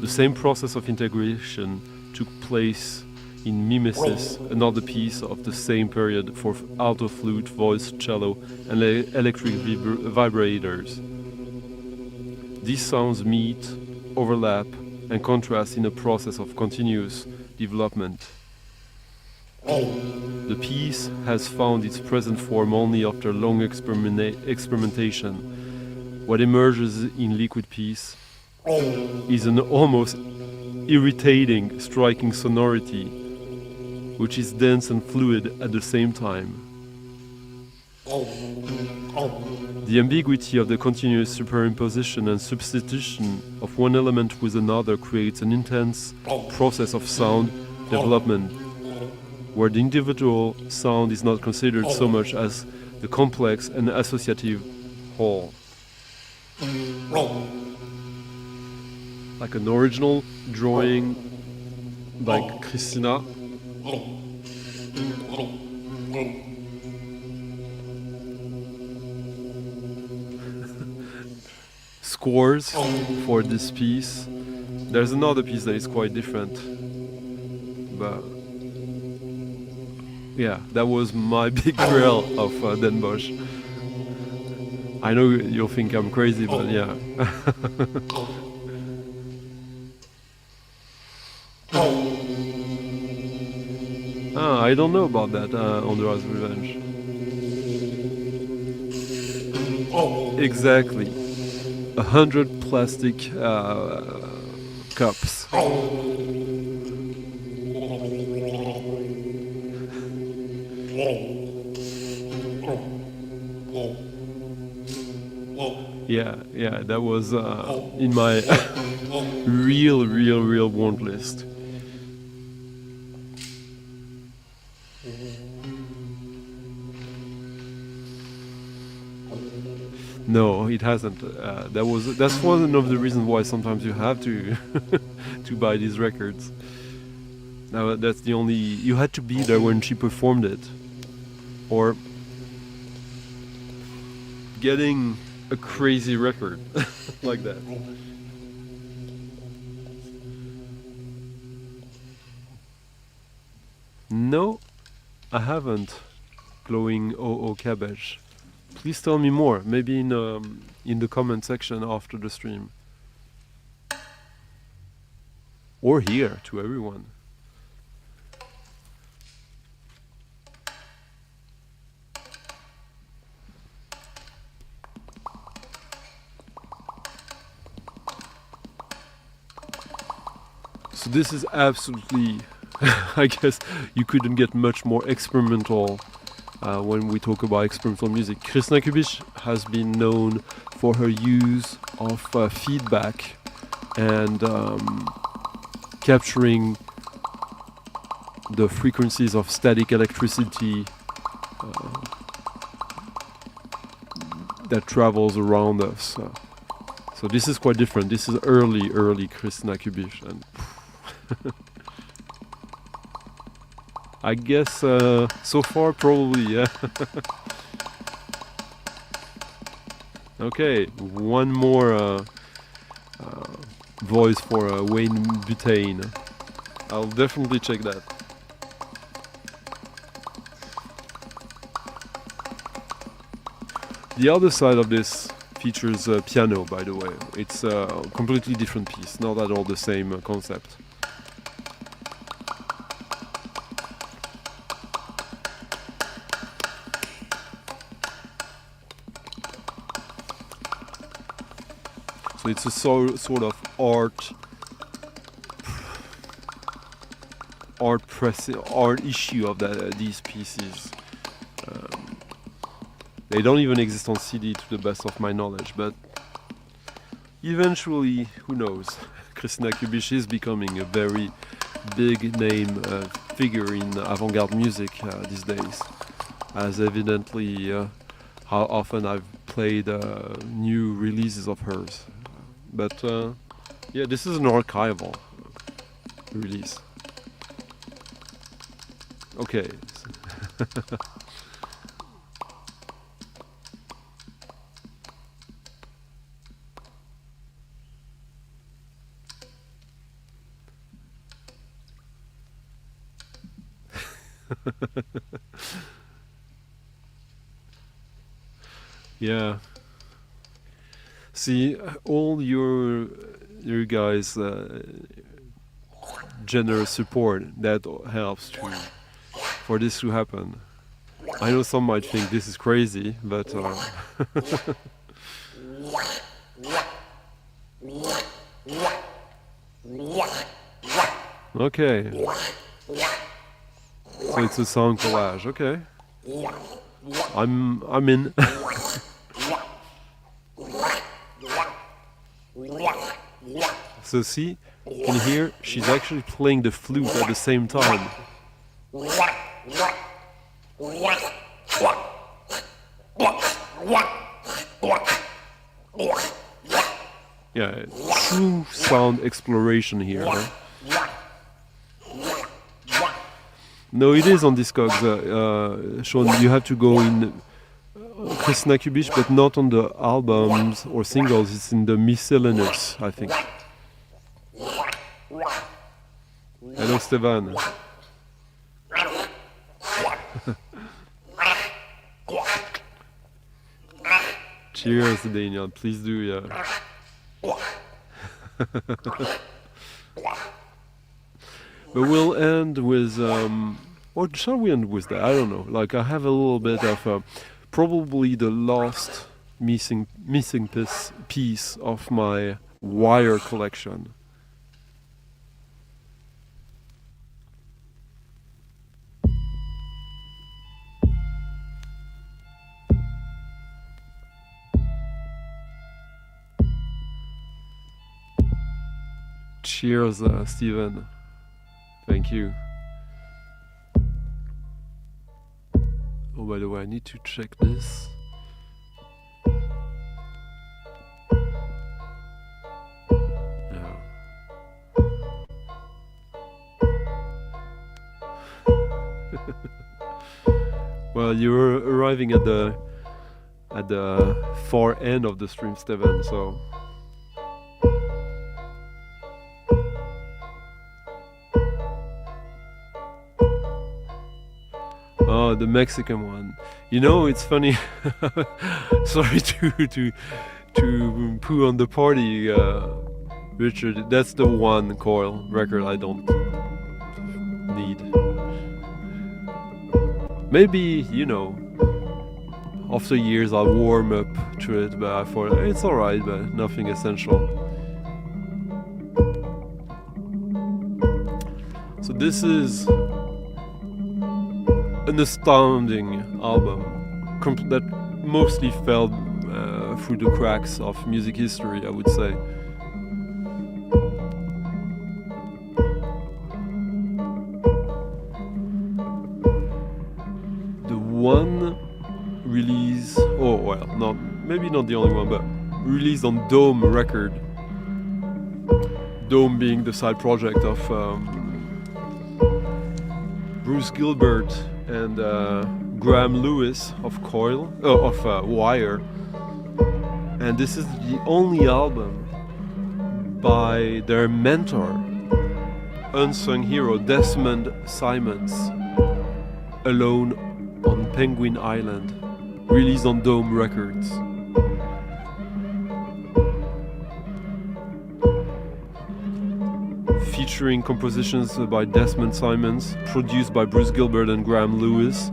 The same process of integration took place in Mimesis, another piece of the same period for alto flute, voice, cello, and electric vibrators. These sounds meet, overlap, and contrast in a process of continuous development. The piece has found its present form only after long experimentation. What emerges in Liquid piece is an almost irritating, striking sonority, which is dense and fluid at the same time. The ambiguity of the continuous superimposition and substitution of one element with another creates an intense process of sound development, where the individual sound is not considered so much as the complex and associative whole. Like an original drawing by Christina. scores for this piece. There's another piece that is quite different, but yeah, that was my big thrill of Den Bosch. I know you'll think I'm crazy, but yeah. I don't know about that, Honduras Revenge. Exactly. 100 plastic cups. Yeah, that was in my real want list. No, it hasn't. That's one of the reasons why sometimes you have to to buy these records. Now that's the only. You had to be there when she performed it, or getting a crazy record like that. No, I haven't. Glowing OO cabbage. Please tell me more. Maybe in the comment section after the stream, or here to everyone. So this is absolutely, I guess you couldn't get much more experimental when we talk about experimental music. Krystyna Kubisz has been known for her use of feedback and capturing the frequencies of static electricity that travels around us. So this is quite different. This is early Krystyna Kubisz, and I guess so far probably, yeah. Okay, one more voice for Wayne Butane. I'll definitely check that. The other side of this features piano, by the way. It's a completely different piece, not at all the same concept. So it's a sort of art issue of these pieces. They don't even exist on CD to the best of my knowledge, but eventually, who knows? Krystyna Kubisz is becoming a very big name figure in avant-garde music these days, as evidently how often I've played new releases of hers. But yeah, this is an archival release. Okay. Yeah. See, all your guys' generous support, that helps for this to happen. I know some might think this is crazy, but okay. So it's a sound collage. Okay. I'm in. So see, you can hear she's actually playing the flute at the same time. Yeah, true sound exploration here. Huh? No, it is on Discogs, Sean. You have to go in Christina Kubich, but not on the albums or singles. It's in the miscellaneous, I think. Hello, Stevan. Cheers, Daniel. Please do, yeah. But we'll end with, or shall we end with that? I don't know. Like, I have a little bit of probably the last missing piece of my wire collection. Cheers, Steven. Thank you. Oh, by the way, I need to check this. Yeah. Well, you're arriving at the far end of the stream, Steven, so. Oh, the Mexican one. You know, it's funny. Sorry to poo on the party, Richard. That's the one coil record I don't need. Maybe, you know, after years I'll warm up to it, but I thought it's alright, but nothing essential. So this is an astounding album that mostly fell through the cracks of music history, I would say. The one release, oh well, maybe not the only one, but released on Dome Record. Dome being the side project of Bruce Gilbert and Graham Lewis of Wire, and this is the only album by their mentor, unsung hero Desmond Simons, alone on Penguin Island, released on Dome Records. Featuring compositions by Desmond Simons, produced by Bruce Gilbert and Graham Lewis,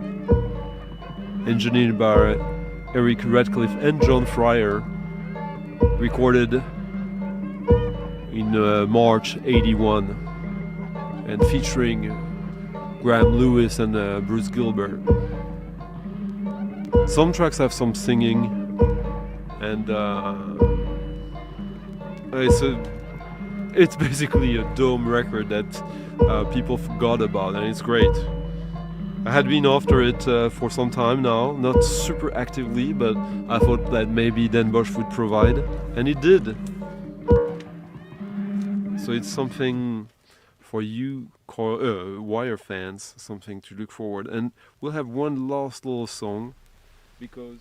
engineered by Eric Radcliffe and John Fryer, recorded in March '81, and featuring Graham Lewis and Bruce Gilbert. Some tracks have some singing, and it's basically a Dome record that people forgot about, and it's great. I had been after it for some time now, not super actively, but I thought that maybe Den Bosch would provide, and it did. So it's something for you Wire fans, something to look forward. And we'll have one last little song, because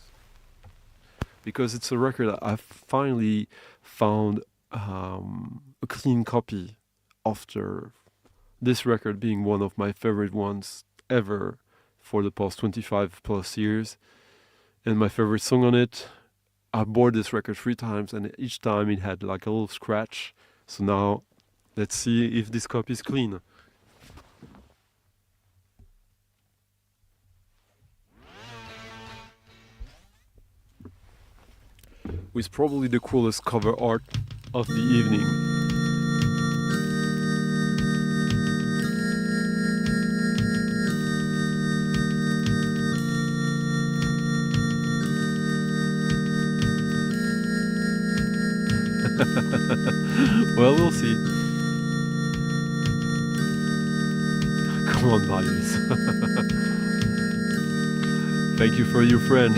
it's a record that I finally found a clean copy after this record being one of my favorite ones ever for the past 25 plus years, and my favorite song on it. I bought this record 3 times, and each time it had like a little scratch. So now let's see if this copy is clean. With probably the coolest cover art of the evening. Well, we'll see. Come on, Marius. Thank you for your French.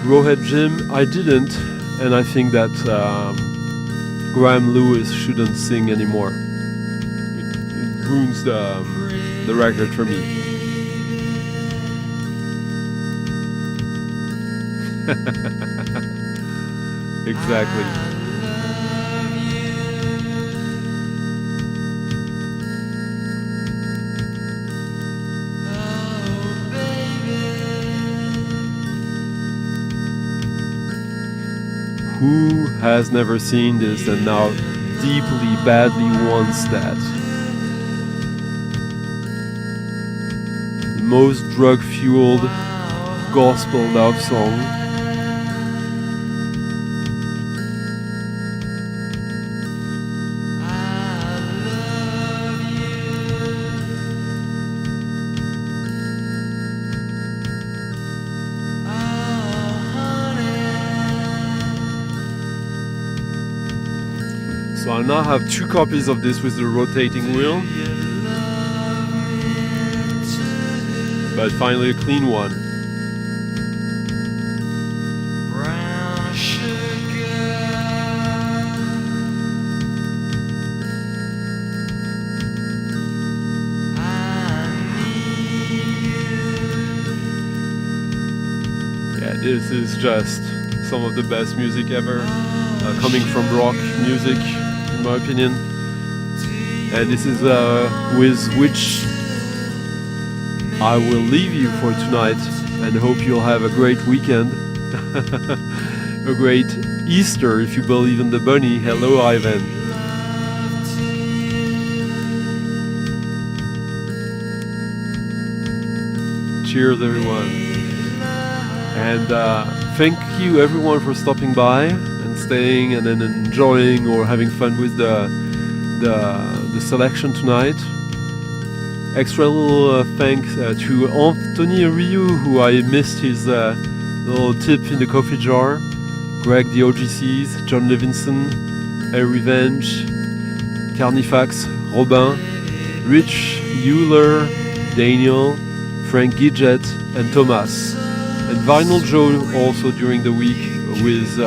Rowhead Jim, I didn't, and I think that Graham Lewis shouldn't sing anymore. It ruins the record for me. Exactly. Who has never seen this and now deeply, badly wants that? The most drug-fueled gospel love song. So I now have 2 copies of this with the rotating wheel, but finally a clean one. Yeah, this is just some of the best music ever, coming from rock music, in my opinion. And this is with which I will leave you for tonight and hope you'll have a great weekend. A great Easter if you believe in the bunny. Hello, Ivan. Cheers, everyone. And thank you, everyone, for stopping by and staying and then enjoying or having fun with the selection tonight. Extra little thanks to Anthony Ryu, who I missed his little tip in the coffee jar. Greg the OGCs, John Levinson, A Revenge, Carnifax, Robin, Rich, Euler, Daniel, Frank Gidget, and Thomas. And Vinyl Joe also during the week with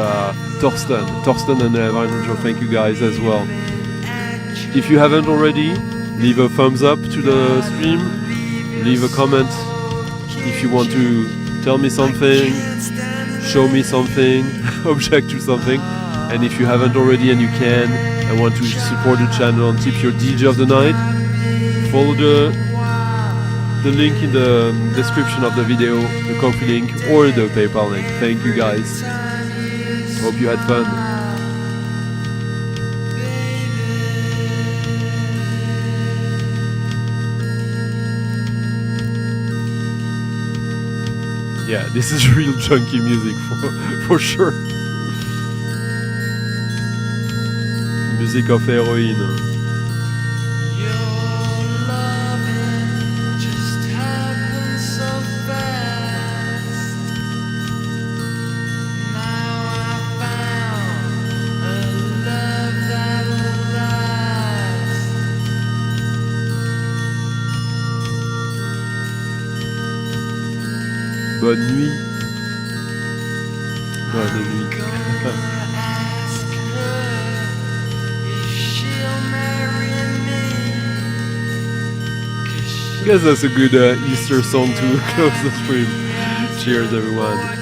Torsten. Torsten and Vinyl Joe, thank you guys as well. If you haven't already, leave a thumbs up to the stream, leave a comment if you want to tell me something, show me something, object to something. And if you haven't already and you can and want to support the channel and tip your DJ of the night, follow the link in the description of the video, the Ko-fi link or the PayPal link. Thank you guys. Hope you had fun. Yeah, this is real junky music for sure. Music of heroine. Bonne nuit. Bonne nuit. I guess that's a good Easter song to close the stream. Cheers, everyone.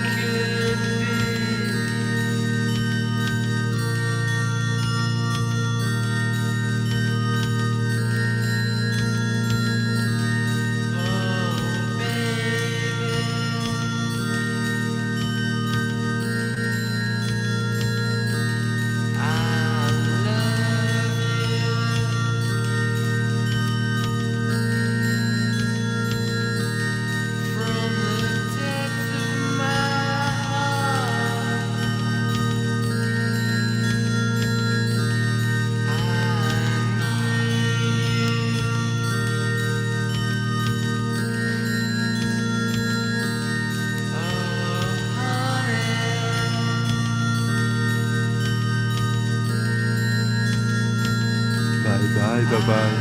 Bye-bye.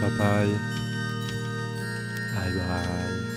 Bye bye. Bye bye.